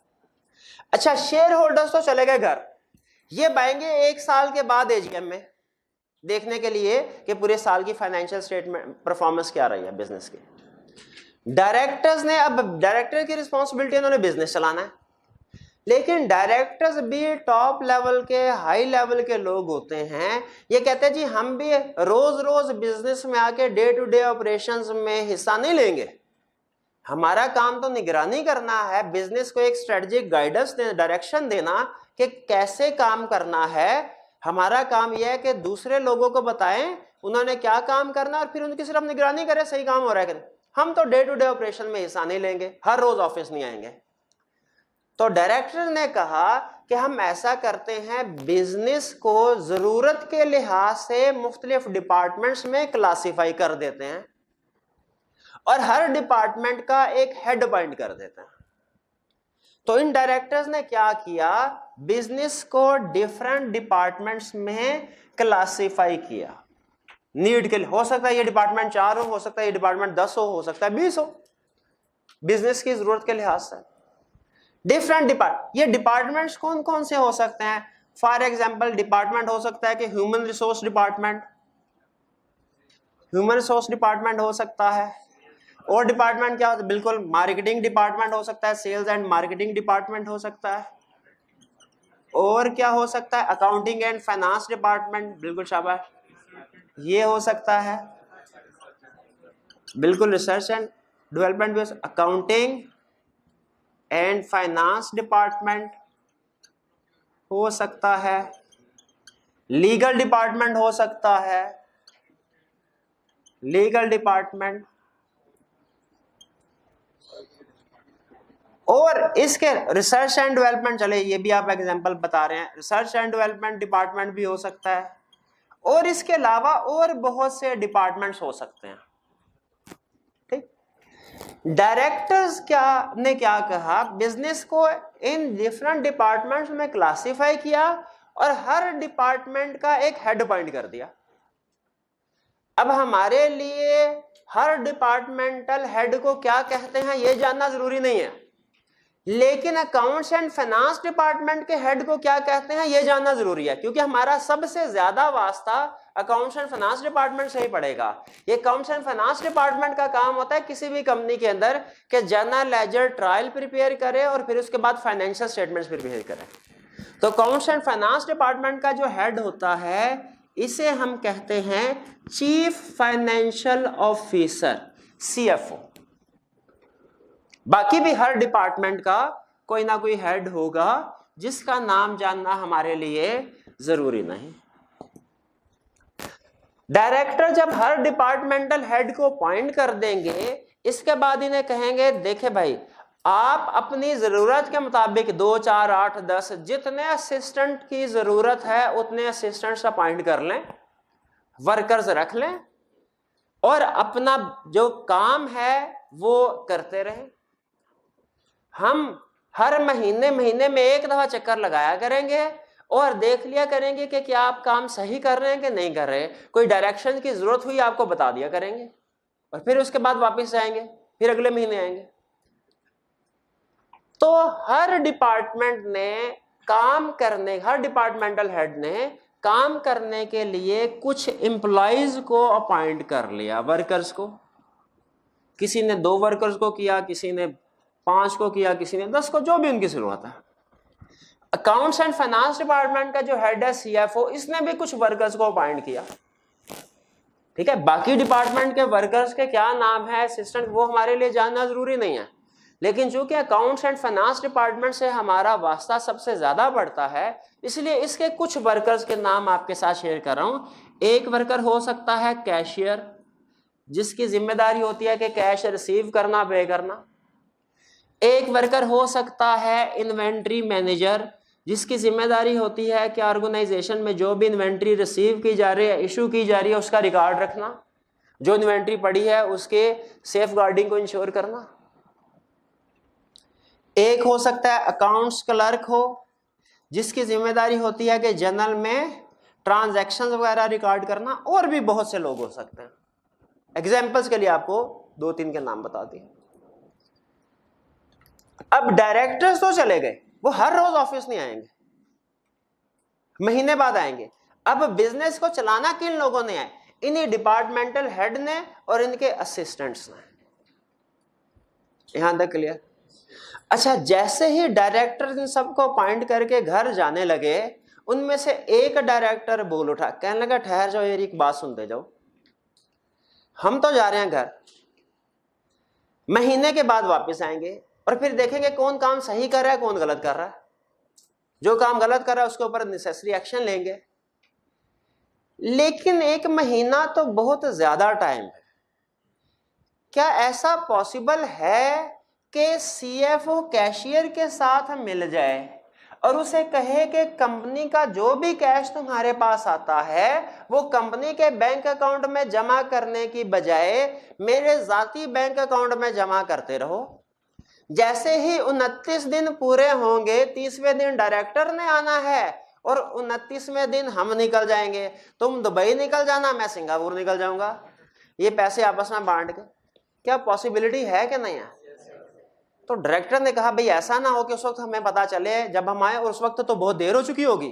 अच्छा, शेयर होल्डर्स तो चले गए घर, ये आएंगे 1 साल के बाद AGM में देखने के लिए कि पूरे साल की फाइनेंशियल स्टेटमेंट परफॉर्मेंस क्या रही है बिजनेस की। डायरेक्टर्स ने, अब डायरेक्टर की रिस्पॉन्सिबिलिटी उन्होंने बिजनेस चलाना है, लेकिन डायरेक्टर्स भी टॉप लेवल के, हाई लेवल के लोग होते हैं। ये कहते हैं जी हम भी रोज रोज बिजनेस में आके डे टू डे ऑपरेशंस में हिस्सा नहीं लेंगे, हमारा काम तो निगरानी करना है, बिजनेस को एक स्ट्रेटेजिक गाइडेंस देना, डायरेक्शन देना कि कैसे काम करना है। हमारा काम यह है कि दूसरे लोगों को बताएं उन्होंने क्या काम करना और फिर उनकी सिर्फ निगरानी करें सही काम हो रहा है कि हम तो डे टू डे ऑपरेशन में हिस्सा नहीं लेंगे, हर रोज ऑफिस नहीं आएंगे। तो डायरेक्टर ने कहा कि हम ऐसा करते हैं, बिजनेस को जरूरत के लिहाज से मुख्तलिफ डिपार्टमेंट्स में क्लासिफाई कर देते हैं और हर डिपार्टमेंट का एक हेड अपॉइंट कर देते हैं। तो इन डायरेक्टर्स ने क्या किया, बिजनेस को डिफरेंट डिपार्टमेंट्स में क्लासिफाई किया। नीड के लिए हो सकता है ये डिपार्टमेंट 4 हो सकता है ये डिपार्टमेंट 10 हो सकता है 20 हो, बिजनेस की जरूरत के लिहाज से डिफरेंट ये डिपार्टमेंट्स कौन कौन से हो सकते हैं। फॉर एग्जांपल डिपार्टमेंट हो सकता है कि human resource department, human resource department हो सकता है। और डिपार्टमेंट क्या होता है, बिल्कुल मार्केटिंग डिपार्टमेंट हो सकता है, सेल्स एंड मार्केटिंग डिपार्टमेंट हो सकता है। और क्या हो सकता है, अकाउंटिंग एंड फाइनेंस डिपार्टमेंट, बिल्कुल शाबाश, ये हो सकता है। बिल्कुल रिसर्च एंड डेवलपमेंट भी, अकाउंटिंग एंड फाइनेंस डिपार्टमेंट हो सकता है, लीगल डिपार्टमेंट हो सकता है, लीगल डिपार्टमेंट। और इसके रिसर्च एंड डेवलपमेंट, चले ये भी आप एग्जांपल बता रहे हैं, रिसर्च एंड डेवलपमेंट डिपार्टमेंट भी हो सकता है। और इसके अलावा और बहुत से डिपार्टमेंट्स हो सकते हैं। ठीक, डायरेक्टर्स ने क्या कहा, बिजनेस को इन डिफरेंट डिपार्टमेंट्स में क्लासिफाई किया और हर डिपार्टमेंट का एक हेड अपॉइंट कर दिया। अब हमारे लिए हर डिपार्टमेंटल हेड को क्या कहते हैं ये जानना जरूरी नहीं है, लेकिन अकाउंट्स एंड फाइनेंस डिपार्टमेंट के हेड को क्या कहते हैं ये जानना जरूरी है, क्योंकि हमारा सबसे ज्यादा वास्ता अकाउंट्स एंड फाइनेंस डिपार्टमेंट से ही पड़ेगा। ये अकाउंट्स एंड फाइनेंस डिपार्टमेंट का काम होता है किसी भी कंपनी के अंदर कि जर्नल लेजर ट्रायल प्रिपेयर करे और फिर उसके बाद फाइनेंशियल स्टेटमेंट्स प्रिपेयर करे। तो अकाउंट्स एंड फाइनेंस डिपार्टमेंट का जो हेड होता है इसे हम कहते हैं चीफ फाइनेंशियल ऑफिसर, CFO। बाकी भी हर डिपार्टमेंट का कोई ना कोई हेड होगा जिसका नाम जानना हमारे लिए जरूरी नहीं। डायरेक्टर जब हर डिपार्टमेंटल हेड को अपॉइंट कर देंगे, इसके बाद इन्हें कहेंगे देखे भाई आप अपनी जरूरत के मुताबिक 2, 4, 8, 10 जितने असिस्टेंट की जरूरत है उतने असिस्टेंट्स अपॉइंट कर लें, वर्कर्स रख लें और अपना जो काम है वो करते रहें। हम हर महीने में एक दफा चक्कर लगाया करेंगे और देख लिया करेंगे कि क्या आप काम सही कर रहे हैं कि नहीं कर रहे। कोई डायरेक्शन की जरूरत हुई आपको बता दिया करेंगे और फिर उसके बाद वापस आएंगे, फिर अगले महीने आएंगे। तो हर डिपार्टमेंट ने काम करने, हर डिपार्टमेंटल हेड ने काम करने के लिए कुछ एम्प्लॉइज को अपॉइंट कर लिया, वर्कर्स को। किसी ने 2 वर्कर्स को किया, किसी ने 5 को किया, किसी ने 10 को, जो भी उनकी जरूरत है। अकाउंट्स एंड फाइनेंस डिपार्टमेंट का जो हेड है CFO, इसने भी कुछ वर्कर्स को अपॉइंट किया। ठीक है, बाकी डिपार्टमेंट के वर्कर्स के क्या नाम है, असिस्टेंट, वो हमारे लिए जानना जरूरी नहीं है, लेकिन चूंकि अकाउंट्स एंड फाइनेंस डिपार्टमेंट से हमारा वास्ता सबसे ज्यादा बढ़ता है, इसलिए इसके कुछ वर्कर्स के नाम आपके साथ शेयर कर रहा हूं। एक वर्कर हो सकता है कैशियर, जिसकी जिम्मेदारी होती है कि कैश रिसीव करना, पे करना। एक वर्कर हो सकता है इन्वेंट्री मैनेजर, जिसकी जिम्मेदारी होती है कि ऑर्गेनाइजेशन में जो भी इन्वेंट्री रिसीव की जा रही है, इशू की जा रही है, उसका रिकॉर्ड रखना, जो इन्वेंट्री पड़ी है उसके सेफ गार्डिंग को इंश्योर करना। एक हो सकता है अकाउंट्स क्लर्क हो, जिसकी जिम्मेदारी होती है कि जनरल में ट्रांजैक्शंस वगैरह रिकॉर्ड करना, और भी बहुत से लोग हो सकते हैं। एग्जाम्पल्स के लिए आपको 2-3 के नाम बता दिए। अब डायरेक्टर्स तो चले गए, वो हर रोज ऑफिस नहीं आएंगे, महीने बाद आएंगे। अब बिजनेस को चलाना किन लोगों ने है? इन्हीं डिपार्टमेंटल हेड ने और इनके असिस्टेंट्स ने। यहां तक क्लियर? अच्छा, जैसे ही डायरेक्टर इन सबको अपॉइंट करके घर जाने लगे, उनमें से एक डायरेक्टर बोल उठा, कहने लगा ठहर जाओ यार, एक बात सुनते जाओ, हम तो जा रहे हैं घर, महीने के बाद वापस आएंगे और फिर देखेंगे कौन काम सही कर रहा है, कौन गलत कर रहा है। जो काम गलत कर रहा है उसके ऊपर नेसेसरी एक्शन लेंगे। लेकिन एक महीना तो बहुत ज्यादा टाइम है। क्या ऐसा पॉसिबल है कि सीएफओ कैशियर के साथ मिल जाए और उसे कहे कि कंपनी का जो भी कैश तुम्हारे पास आता है वो कंपनी के बैंक अकाउंट में जमा करने की बजाय मेरे जाती बैंक अकाउंट में जमा करते रहो? जैसे ही 29 दिन पूरे होंगे, 30वें दिन डायरेक्टर ने आना है और 29वें दिन हम निकल जाएंगे। तुम दुबई निकल जाना, मैं सिंगापुर निकल जाऊंगा, ये पैसे आपस में बांट के। क्या पॉसिबिलिटी है कि नहीं है? तो डायरेक्टर ने कहा भाई ऐसा ना हो कि उस वक्त हमें पता चले जब हम आए और उस वक्त तो बहुत देर हो चुकी होगी।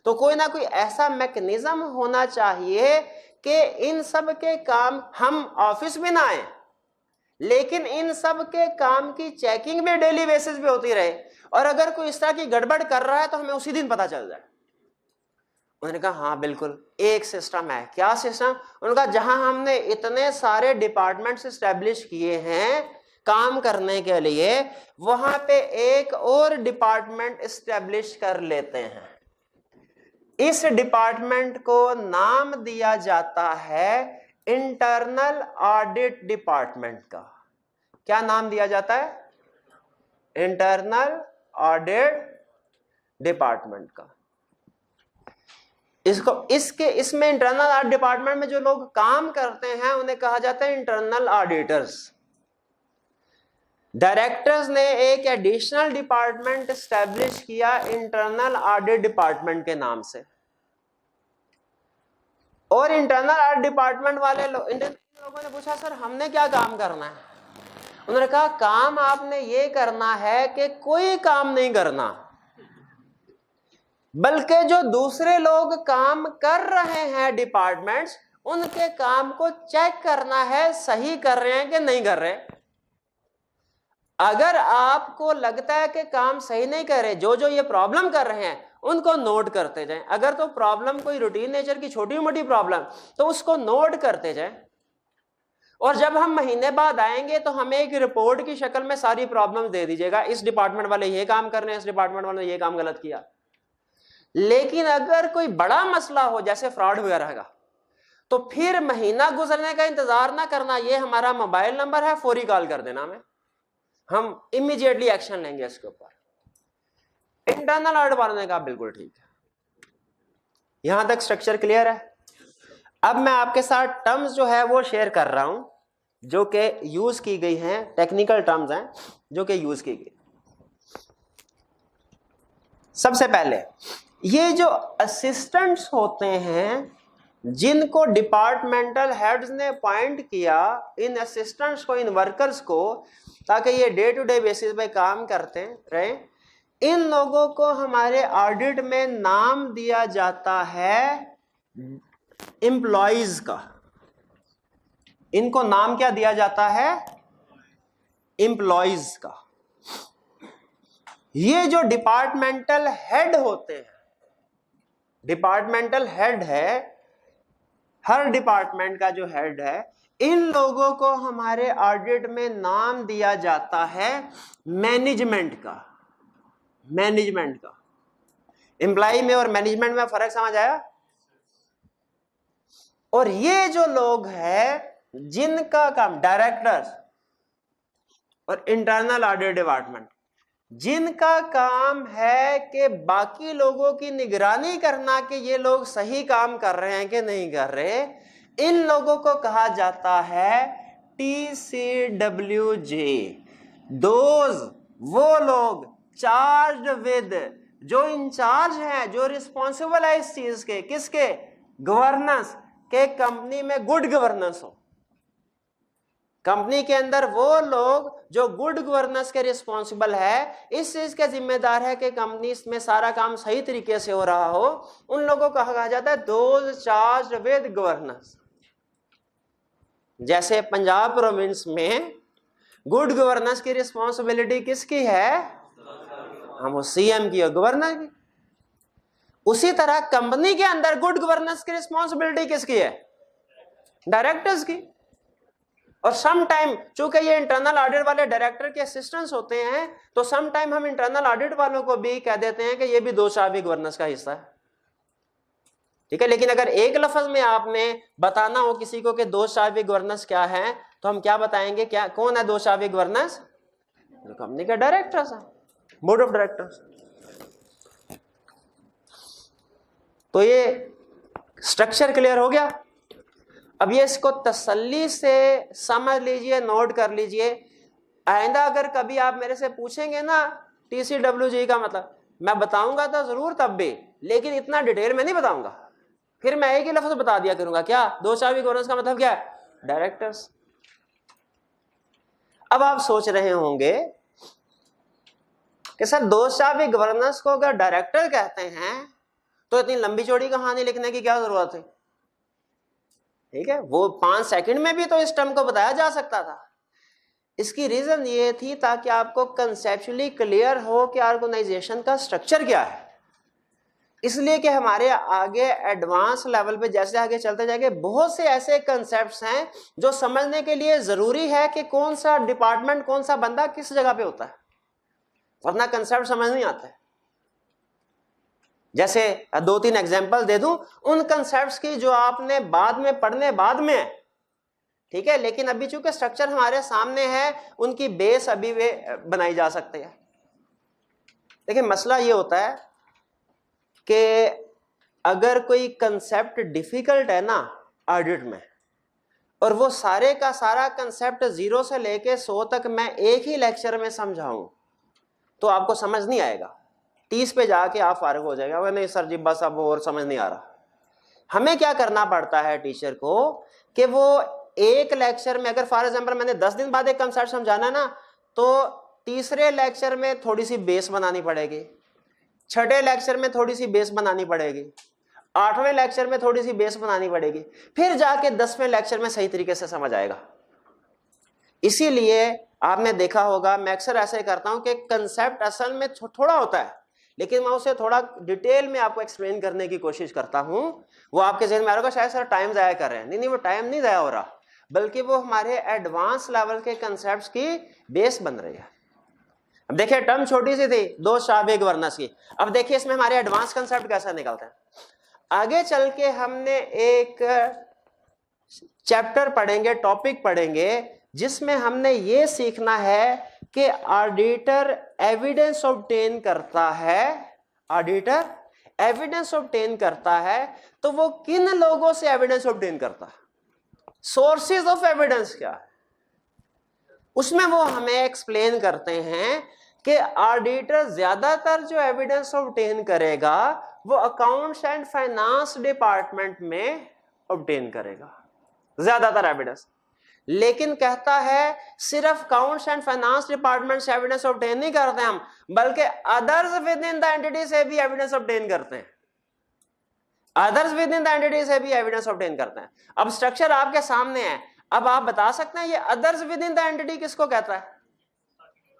तो कोई ना कोई ऐसा मैकेनिज्म होना चाहिए कि इन सब के काम, हम ऑफिस भी ना आए लेकिन इन सब के काम की चेकिंग भी डेली बेसिस पे होती रहे, और अगर कोई इस तरह की गड़बड़ कर रहा है तो हमें उसी दिन पता चल जाए। उन्होंने कहा हाँ बिल्कुल, एक सिस्टम है। क्या सिस्टम? उन्होंने कहा जहां हमने इतने सारे डिपार्टमेंट्स एस्टेब्लिश किए हैं काम करने के लिए, वहां पे एक और डिपार्टमेंट एस्टेब्लिश कर लेते हैं। इस डिपार्टमेंट को नाम दिया जाता है इंटरनल ऑडिट डिपार्टमेंट का। क्या नाम दिया जाता है? इंटरनल ऑडिट डिपार्टमेंट का। इसमें इंटरनल ऑडिट डिपार्टमेंट में जो लोग काम करते हैं उन्हें कहा जाता है इंटरनल ऑडिटर्स। डायरेक्टर्स ने एक एडिशनल डिपार्टमेंट एस्टेब्लिश किया इंटरनल ऑडिट डिपार्टमेंट के नाम से, और इंटरनल ऑडिट डिपार्टमेंट वाले लोगों ने पूछा सर हमने क्या काम करना है? उन्होंने कहा काम आपने ये करना है कि कोई काम नहीं करना, बल्कि जो दूसरे लोग काम कर रहे हैं डिपार्टमेंट्स, उनके काम को चेक करना है सही कर रहे हैं कि नहीं कर रहे। अगर आपको लगता है कि काम सही नहीं कर रहे, जो जो ये प्रॉब्लम कर रहे हैं उनको नोट करते जाएं। अगर तो प्रॉब्लम कोई रूटीन नेचर की छोटी मोटी प्रॉब्लम तो उसको नोट करते जाएं, और जब हम महीने बाद आएंगे तो हमें एक रिपोर्ट की शक्ल में सारी प्रॉब्लम दे दीजिएगा, इस डिपार्टमेंट वाले ये काम कर रहे हैं, इस डिपार्टमेंट वाले ने ये काम गलत किया। लेकिन अगर कोई बड़ा मसला हो जैसे फ्रॉड वगैरह का, तो फिर महीना गुजरने का इंतजार ना करना, ये हमारा मोबाइल नंबर है, फौरी कॉल कर देना हमें, हम इमीडिएटली एक्शन लेंगे इसके ऊपर। इंटरनल ऑडिट वालों ने कहा बिल्कुल ठीक है। यहां तक स्ट्रक्चर क्लियर है? अब मैं आपके साथ टर्म्स जो है वो शेयर कर रहा हूं जो कि यूज की गई हैं, टेक्निकल टर्म्स हैं जो कि यूज की गई। सबसे पहले ये जो असिस्टेंट्स होते हैं जिनको डिपार्टमेंटल हेड्स ने अपॉइंट किया, इन असिस्टेंट्स को, इन वर्कर्स को, ताकि ये डे टू डे बेसिस पे काम करते रहे, इन लोगों को हमारे ऑडिट में नाम दिया जाता है एम्प्लॉइज का। इनको नाम क्या दिया जाता है? एम्प्लॉइज का। ये जो डिपार्टमेंटल हेड होते हैं, डिपार्टमेंटल हेड है, हर डिपार्टमेंट का जो हेड है, इन लोगों को हमारे ऑडिट में नाम दिया जाता है मैनेजमेंट का। मैनेजमेंट का। एम्प्लॉय में और मैनेजमेंट में फर्क समझ आया? और ये जो लोग हैं जिनका काम, डायरेक्टर्स और इंटरनल ऑडिट डिपार्टमेंट, जिनका काम है कि बाकी लोगों की निगरानी करना कि ये लोग सही काम कर रहे हैं कि नहीं कर रहे, इन लोगों को कहा जाता है TCWJ। दोज वो लोग चार्ज विद, जो इंचार्ज हैं, जो रिस्पॉन्सिबल है इस चीज के, किसके, गवर्नेंस के, कंपनी में गुड गवर्नेंस हो। कंपनी के अंदर वो लोग जो गुड गवर्नेंस के रिस्पॉन्सिबल है, इस चीज के जिम्मेदार है कि कंपनी में सारा काम सही तरीके से हो रहा हो, उन लोगों को कहा जाता है दोज चार्ज विद गवर्नेंस। जैसे पंजाब प्रोविंस में गुड गवर्नेंस की रिस्पॉन्सिबिलिटी किसकी है, हम वो सीएम की और गवर्नर की। उसी तरह कंपनी के अंदर गुड गवर्नेंस की रिस्पॉन्सिबिलिटी किसकी है, डायरेक्टर्स की। और सम टाइम चूंकि ये इंटरनल ऑडिट वाले डायरेक्टर के असिस्टेंट्स होते हैं, तो सम टाइम हम इंटरनल ऑडिट वालों को भी कह देते हैं कि ये भी दोषावी गवर्नेंस का हिस्सा है। ठीक है, लेकिन अगर एक लफ्ज में आपने बताना हो किसी को कि दोषावी गवर्नेंस क्या है, तो हम क्या बताएंगे, क्या कौन है दोषावी गवर्नेंस, जो कंपनी के डायरेक्टर्स है, बोर्ड ऑफ डायरेक्टर्स। तो ये स्ट्रक्चर क्लियर हो गया। अब ये इसको तसल्ली से समझ लीजिए, नोट कर लीजिए। आइंदा अगर कभी आप मेरे से पूछेंगे ना TCWJ का मतलब, मैं बताऊंगा तो जरूर तब भी, लेकिन इतना डिटेल में नहीं बताऊंगा। फिर मैं एक ही लफ्ज बता दिया करूंगा, क्या, दोषावी गवर्नेंस का मतलब क्या है, डायरेक्टर्स। अब आप सोच रहे होंगे कि सर दोषावी गवर्नेंस को अगर डायरेक्टर कहते हैं तो इतनी लंबी चौड़ी कहानी लिखने की क्या जरूरत है। ठीक है, वो 5 सेकंड में भी तो इस टर्म को बताया जा सकता था। इसकी रीजन ये थी ताकि आपको कंसेप्चुअली क्लियर हो कि ऑर्गेनाइजेशन का स्ट्रक्चर क्या है। इसलिए कि हमारे आगे एडवांस लेवल पे जैसे आगे चलते जाएंगे, बहुत से ऐसे कंसेप्ट्स हैं जो समझने के लिए जरूरी है कि कौन सा डिपार्टमेंट, कौन सा बंदा किस जगह पे होता है, वरना कंसेप्ट समझ नहीं आता है। जैसे 2-3 एग्जांपल दे दूं उन कंसेप्ट्स की जो आपने बाद में पढ़ने बाद में है। ठीक है, लेकिन अभी चूंकि स्ट्रक्चर हमारे सामने है, उनकी बेस अभी वे बनाई जा सकती है। देखिए मसला ये होता है कि अगर कोई कंसेप्ट डिफिकल्ट है ना ऑडिट में, और वो सारे का सारा कंसेप्ट 0 से लेके 100 तक मैं एक ही लेक्चर में समझाऊं, तो आपको समझ नहीं आएगा। 30 पे जाके आप फारिग हो जाएगा, नहीं सर जी बस अब और समझ नहीं आ रहा। हमें क्या करना पड़ता है टीचर को कि वो एक लेक्चर में, अगर फॉर एग्जांपल मैंने 10 दिन बाद एक कंसेप्ट समझाना ना, तो तीसरे लेक्चर में थोड़ी सी बेस बनानी पड़ेगी, छठे लेक्चर में थोड़ी सी बेस बनानी पड़ेगी, 8वें लेक्चर में थोड़ी सी बेस बनानी पड़ेगी, फिर जाके 10वें लेक्चर में सही तरीके से समझ आएगा। इसीलिए आपने देखा होगा मैं अक्सर ऐसे करता हूं कि कंसेप्ट असल में थोड़ा होता है, लेकिन मैं उसे थोड़ा डिटेल में आपको एक्सप्लेन करने की कोशिश करता हूं। वो आपके जहन में आ रहा होगा शायद सर टाइम जाया कर रहे हैं। नहीं, वो टाइम नहीं जाया हो रहा, बल्कि वो हमारे एडवांस लेवल के कंसेप्ट्स की बेस बन रही है। अब देखिए टर्म छोटी सी थी, दोषावी गवर्नेंस की। अब देखिए इसमें हमारे एडवांस कंसेप्ट कैसा निकलते हैं। आगे चल के हमने एक चैप्टर पढ़ेंगे, टॉपिक पढ़ेंगे, जिसमें हमने ये सीखना है कि ऑडिटर एविडेंस ऑब्टेन करता है। ऑडिटर एविडेंस ऑब्टेन करता है तो वो किन लोगों से एविडेंस ऑब्टेन करता है, सोर्सेज ऑफ एविडेंस क्या है, उसमें वो हमें एक्सप्लेन करते हैं कि ऑडिटर ज्यादातर जो एविडेंस ऑब्टेन करेगा वो अकाउंट्स एंड फाइनेंस डिपार्टमेंट में ऑब्टेन करेगा ज्यादातर एविडेंस। लेकिन कहता है सिर्फ अकाउंट्स एंड फाइनेंस डिपार्टमेंट से एविडेंस ऑब्टेन नहीं करते हम, बल्कि others with in the entity से भी एविडेंस ऑब्टेन करते हैं। Others with in the entity से भी एविडेंस ऑब्टेन करते हैं। अब स्ट्रक्चर आपके सामने है, अब आप बता सकते हैं ये others with in the entity किसको कहता है,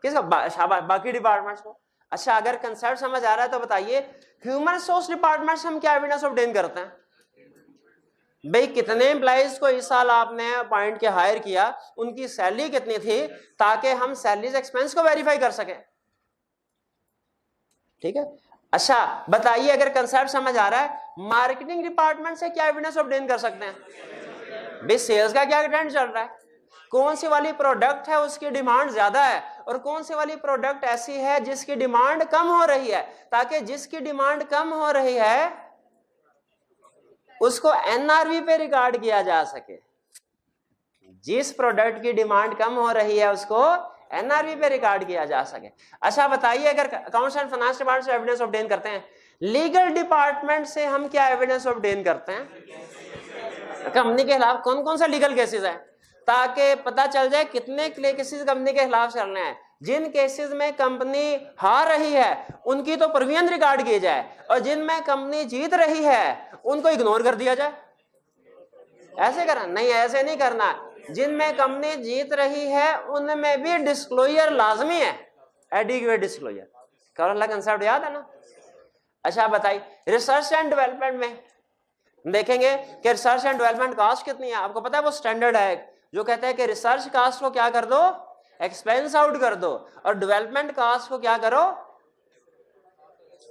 किसको, बाकी डिपार्टमेंट्स को। अच्छा अगर कंसेप्ट समझ आ रहा है तो बताइए ह्यूमन रिसोर्स डिपार्टमेंट से हम क्या एविडेंस ऑब्टेन करते हैं। भाई कितने एम्प्लॉइज को इस साल आपने अपॉइंट के हायर किया, उनकी सैलरी कितनी थी, ताकि हम सैलरीज एक्सपेंस को वेरीफाई कर सकें। ठीक है, अच्छा बताइए अगर कंसेप्ट समझ आ रहा है, मार्केटिंग डिपार्टमेंट से क्या एविडेंस ऑब्टेन कर सकते हैं। भाई सेल्स का क्या ट्रेंड चल रहा है, कौन सी वाली प्रोडक्ट है उसकी डिमांड ज्यादा है और कौन सी वाली प्रोडक्ट ऐसी है जिसकी डिमांड कम हो रही है, ताकि जिसकी डिमांड कम हो रही है उसको एनआरवी पे रिकॉर्ड किया जा सके। जिस प्रोडक्ट की डिमांड कम हो रही है उसको एनआरवी पे रिकॉर्ड किया जा सके। अच्छा बताइए, अगर अकाउंट्स एंड फाइनेंस डिपार्टमेंट से एविडेंस ऑब्टेन करते हैं, लीगल डिपार्टमेंट से हम क्या एविडेंस ऑब्टेन करते हैं? कंपनी के खिलाफ कौन कौन सा लीगल केसेस है, ताकि पता चल जाए कितने केसेस कंपनी के खिलाफ चल रहे हैं। जिन केसेस में कंपनी हार रही है उनकी तो प्रोविजन रिकॉर्ड की जाए और जिनमें कंपनी जीत रही है उनको इग्नोर कर दिया जाए। ऐसे करना नहीं, ऐसे नहीं करना। जिनमें कंपनी जीत रही है उनमें भी डिस्क्लोजर लाजमी है, एडिक्वेट डिस्क्लोजर। वाला कंसेप्ट याद है ना? अच्छा बताइए, रिसर्च एंड डेवलपमेंट में देखेंगे कि रिसर्च एंड डेवलपमेंट कास्ट कितनी है। आपको पता है वो स्टैंडर्ड है जो कहता है कि रिसर्च कास्ट को क्या कर दो, एक्सपेंस आउट कर दो, और डेवलपमेंट कास्ट को क्या करो,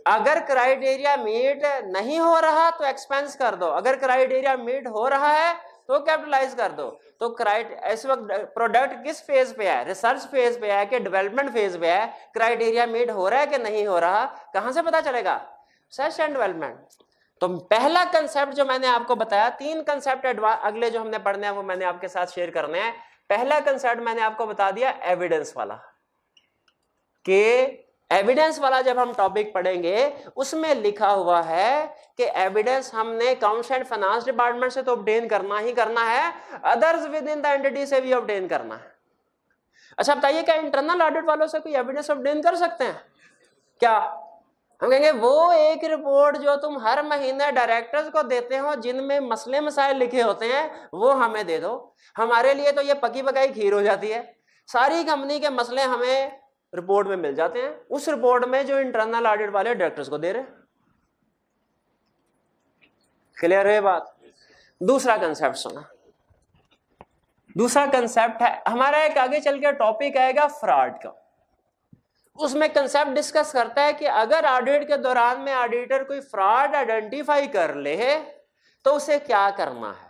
अगर क्राइटेरिया मीट नहीं हो रहा तो एक्सपेंस कर दो, अगर क्राइटेरिया मीट हो रहा है तो कैपिटलाइज कर दो। तो इस वक्त प्रोडक्ट किस फेज पे है, रिसर्च फेज पे है कि डेवलपमेंट फेज पे है, क्राइटेरिया मीट हो रहा है कि नहीं हो रहा, कहां से पता चलेगा? Research and development. तो पहला कंसेप्ट जो मैंने आपको बताया, 3 कंसेप्ट अगले जो हमने पढ़ने हैं वो मैंने आपके साथ शेयर करने हैं। पहला कंसेप्ट मैंने आपको बता दिया एविडेंस वाला, कि एविडेंस वाला जब हम टॉपिक पढ़ेंगे उसमें लिखा हुआ है कि एविडेंस हमने अकाउंट्स एंड फाइनेंस डिपार्टमेंट से तो ऑब्टेन करना ही करना है, others with in the entity से भी ऑब्टेन करना है। अच्छा बताइए, क्या इंटरनल ऑडिट वालों से कोई एविडेंस ऑब्टेन कर सकते हैं क्या? हम कहेंगे वो एक रिपोर्ट जो तुम हर महीने डायरेक्टर्स को देते हो जिनमें मसले मसाइल लिखे होते हैं वो हमें दे दो, हमारे लिए तो ये पकी पकाई खीर हो जाती है। सारी कंपनी के मसले हमें रिपोर्ट में मिल जाते हैं, उस रिपोर्ट में जो इंटरनल ऑडिट वाले डायरेक्टर्स को दे रहे। क्लियर है बात? दूसरा कंसेप्ट सुना, दूसरा कंसेप्ट है हमारा, एक आगे चल के टॉपिक आएगा फ्रॉड का। उसमें कंसेप्ट डिस्कस करता है कि अगर ऑडिट के दौरान में ऑडिटर कोई फ्रॉड आइडेंटिफाई कर ले तो उसे क्या करना है।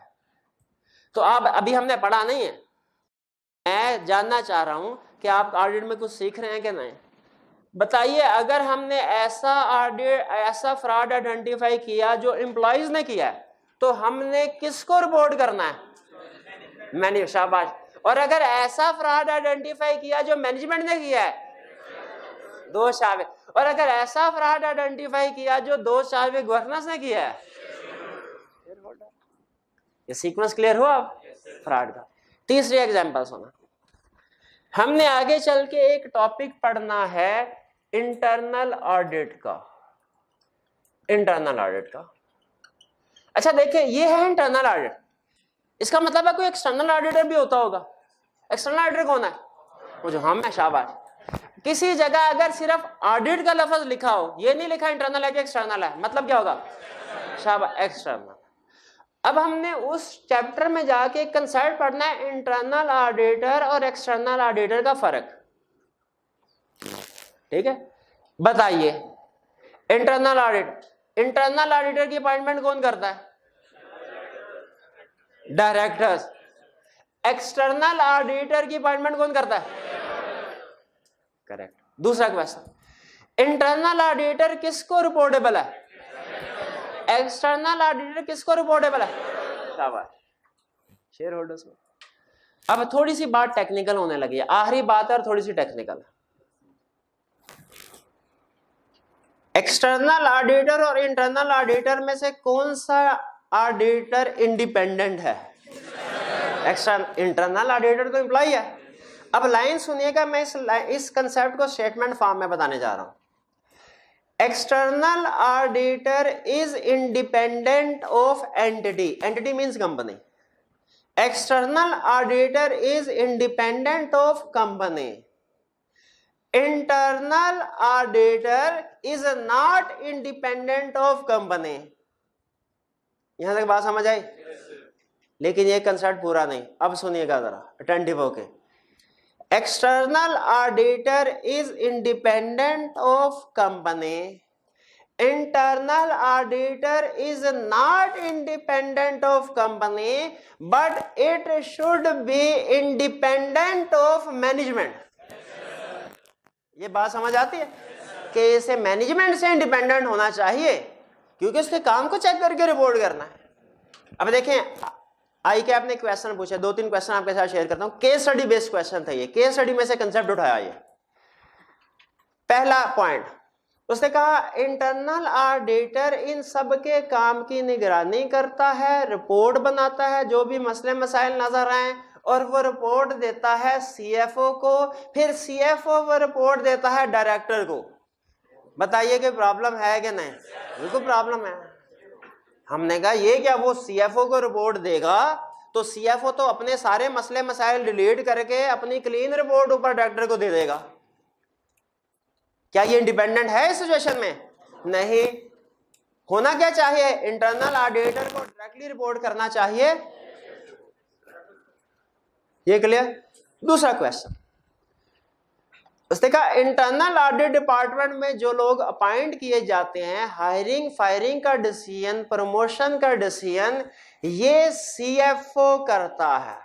तो आप अभी हमने पढ़ा नहीं है, मैं जानना चाह रहा हूं कि आप ऑडिट में कुछ सीख रहे हैं कि नहीं। बताइए, अगर हमने ऐसा फ्रॉड आइडेंटिफाई किया जो एम्प्लॉइज ने किया है तो हमने किसको रिपोर्ट करना है? मैंने शाबाश। और अगर ऐसा फ्रॉड आइडेंटिफाई किया जो मैनेजमेंट ने किया है, दो शाबे। और अगर ऐसा फ्रॉड आइडेंटिफाई किया जो दो शाबे गवर्नेंस ने किया है, ये सीक्वेंस क्लियर हुआ अब फ्रॉड का। तीसरी एग्जांपल सुना, हमने आगे चल के एक टॉपिक पढ़ना है इंटरनल ऑडिट का। इंटरनल ऑडिट का, अच्छा देखिए ये है इंटरनल ऑडिट, इसका मतलब है कोई एक्सटर्नल ऑडिटर भी होता होगा। एक्सटर्नल ऑडिटर कौन है? वो जो हम है, शाबाश। किसी जगह अगर सिर्फ ऑडिट का लफ्ज लिखा हो, ये नहीं लिखा इंटरनल है कि एक्सटर्नल है, मतलब क्या होगा? शाबाश, एक्सटर्नल। अब हमने उस चैप्टर में जाके कंसेप्ट पढ़ना है इंटरनल ऑडिटर और एक्सटर्नल ऑडिटर का फर्क। ठीक है, बताइए इंटरनल ऑडिटर की अपॉइंटमेंट कौन करता है? डायरेक्टर्स। एक्सटर्नल ऑडिटर की अपॉइंटमेंट कौन करता है? करेक्ट। दूसरा क्वेश्चन, इंटरनल ऑडिटर किसको रिपोर्टेबल है? एक्सटर्नल ऑडिटर किसको रिपोर्टेबल है? शाबाश, शेयर होल्डर्स में। अब थोड़ी सी बात टेक्निकल होने लगी है, आखिरी बात है और थोड़ी सी टेक्निकल है। एक्सटर्नल ऑडिटर और इंटरनल ऑडिटर में से कौन सा ऑडिटर इंडिपेंडेंट है? इंटरनल ऑडिटर तो एम्प्लॉय है। अब लाइन सुनिएगा, मैं इस कंसेप्ट को स्टेटमेंट फॉर्म में बताने जा रहा हूं। External auditor is independent of entity, entity means company. External auditor is independent of company. Internal auditor is not independent of company. यहां तक बात समझ आई? लेकिन ये कंसेप्ट पूरा नहीं, अब सुनिएगा जरा अटेंटिव होके। External auditor is independent of company, internal auditor is not independent of company but it should be independent of management। ये बात समझ आती है कि इसे मैनेजमेंट से इंडिपेंडेंट होना चाहिए क्योंकि उसके काम को चेक करके रिपोर्ट करना है। अब देखें आई के आपने क्वेश्चन पूछा, 2-3 क्वेश्चन आपके साथ शेयर करता हूं। केस स्टडी बेस्ड क्वेश्चन था ये, केस स्टडी में से कंसेप्ट उठाया। ये पहला पॉइंट उसने कहा इंटरनल ऑडिटर इन सब के काम की निगरानी करता है, रिपोर्ट बनाता है जो भी मसले मसाइल नजर आए और वो रिपोर्ट देता है सीएफओ को, फिर सीएफओ वो रिपोर्ट देता है डायरेक्टर को। बताइए कि प्रॉब्लम है कि नहीं? बिल्कुल प्रॉब्लम है। हमने कहा ये क्या वो सीएफओ को रिपोर्ट देगा तो सीएफओ तो अपने सारे मसले मसाइल डिलीट करके अपनी क्लीन रिपोर्ट ऊपर डायरेक्टर को दे देगा। क्या ये इंडिपेंडेंट है इस सिचुएशन में? नहीं। होना क्या चाहिए? इंटरनल ऑडिटर को डायरेक्टली रिपोर्ट करना चाहिए। ये क्लियर? दूसरा क्वेश्चन उसने कहा इंटरनल ऑडिट डिपार्टमेंट में जो लोग अपॉइंट किए जाते हैं, हायरिंग फायरिंग का डिसीजन, प्रमोशन का डिसीजन ये सीएफओ करता है।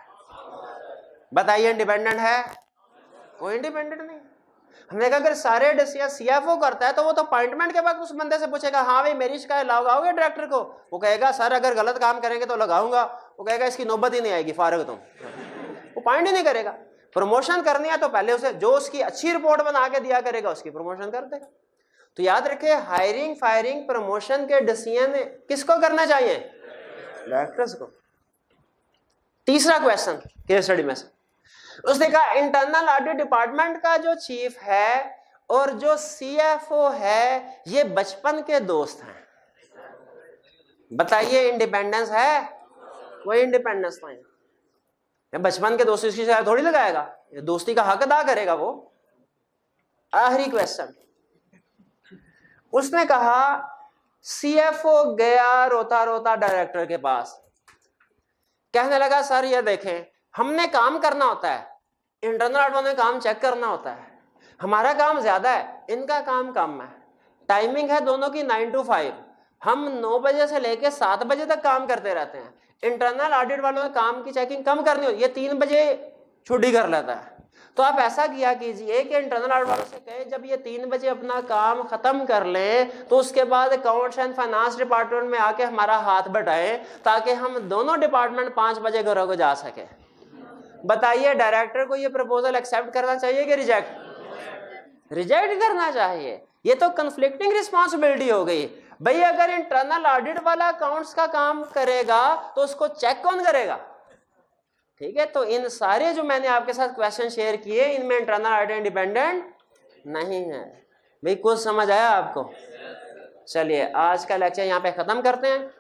बताइए इंडिपेंडेंट है? कोई इंडिपेंडेंट नहीं। हमने कहा अगर सारे डिसीजन सीएफओ करता है तो वो तो अपॉइंटमेंट के वक्त उस बंदे से पूछेगा हाँ भाई मेरी शिकायत लगाओगे डायरेक्टर को? वो कहेगा सर अगर गलत काम करेंगे तो लगाऊंगा। वो कहेगा इसकी नौबत ही नहीं आएगी, फारग तुम। वो पॉइंट ही नहीं करेगा। प्रमोशन करनी है तो पहले उसे जो उसकी अच्छी रिपोर्ट बना के दिया करेगा उसकी प्रमोशन कर देगा। तो याद रखे हायरिंग फायरिंग प्रमोशन के डिसीजन किसको करना चाहिए? डायरेक्टर्स को। तीसरा क्वेश्चन केस स्टडी में से उसने कहा इंटरनल ऑडिट डिपार्टमेंट का जो चीफ है और जो सीएफओ है ये बचपन के दोस्त हैं। बताइए इंडिपेंडेंस है? कोई इंडिपेंडेंस नहीं। बचपन के दोस्ती की शायद थोड़ी लगाएगा, ये दोस्ती का हक अदा करेगा वो। आखिरी क्वेश्चन उसने कहा सीएफओ गया रोता रोता डायरेक्टर के पास, कहने लगा सर ये देखें हमने काम करना होता है, इंटरनल ऑडिट में काम चेक करना होता है, हमारा काम ज्यादा है इनका काम कम है, टाइमिंग है दोनों की 9 to 5, हम 9 बजे से लेके 7 बजे तक काम करते रहते हैं। इंटरनल ऑडिट वालों ने काम की चेकिंग कम करनी होती है, ये 3 बजे छुट्टी कर लेता है। तो आप ऐसा किया कीजिए कि इंटरनल ऑडिट वालों से कहे जब ये 3 बजे अपना काम खत्म कर लें तो उसके बाद अकाउंट्स एंड फाइनेंस डिपार्टमेंट में आके हमारा हाथ बटाएं ताकि हम दोनों डिपार्टमेंट 5 बजे घरों को जा सके। बताइए डायरेक्टर को ये प्रपोजल एक्सेप्ट करना चाहिए कि रिजेक्ट? रिजेक्ट करना चाहिए। ये तो कंफ्लिक्टिंग रिस्पॉन्सिबिलिटी हो गई भाई। अगर इंटरनल ऑडिट वाला अकाउंट्स का काम करेगा तो उसको चेक कौन करेगा? ठीक है, तो इन सारे जो मैंने आपके साथ क्वेश्चन शेयर किए इनमें इंटरनल ऑडिट इंडिपेंडेंट नहीं है। भाई कुछ समझ आया आपको? चलिए आज का लेक्चर यहाँ पे खत्म करते हैं।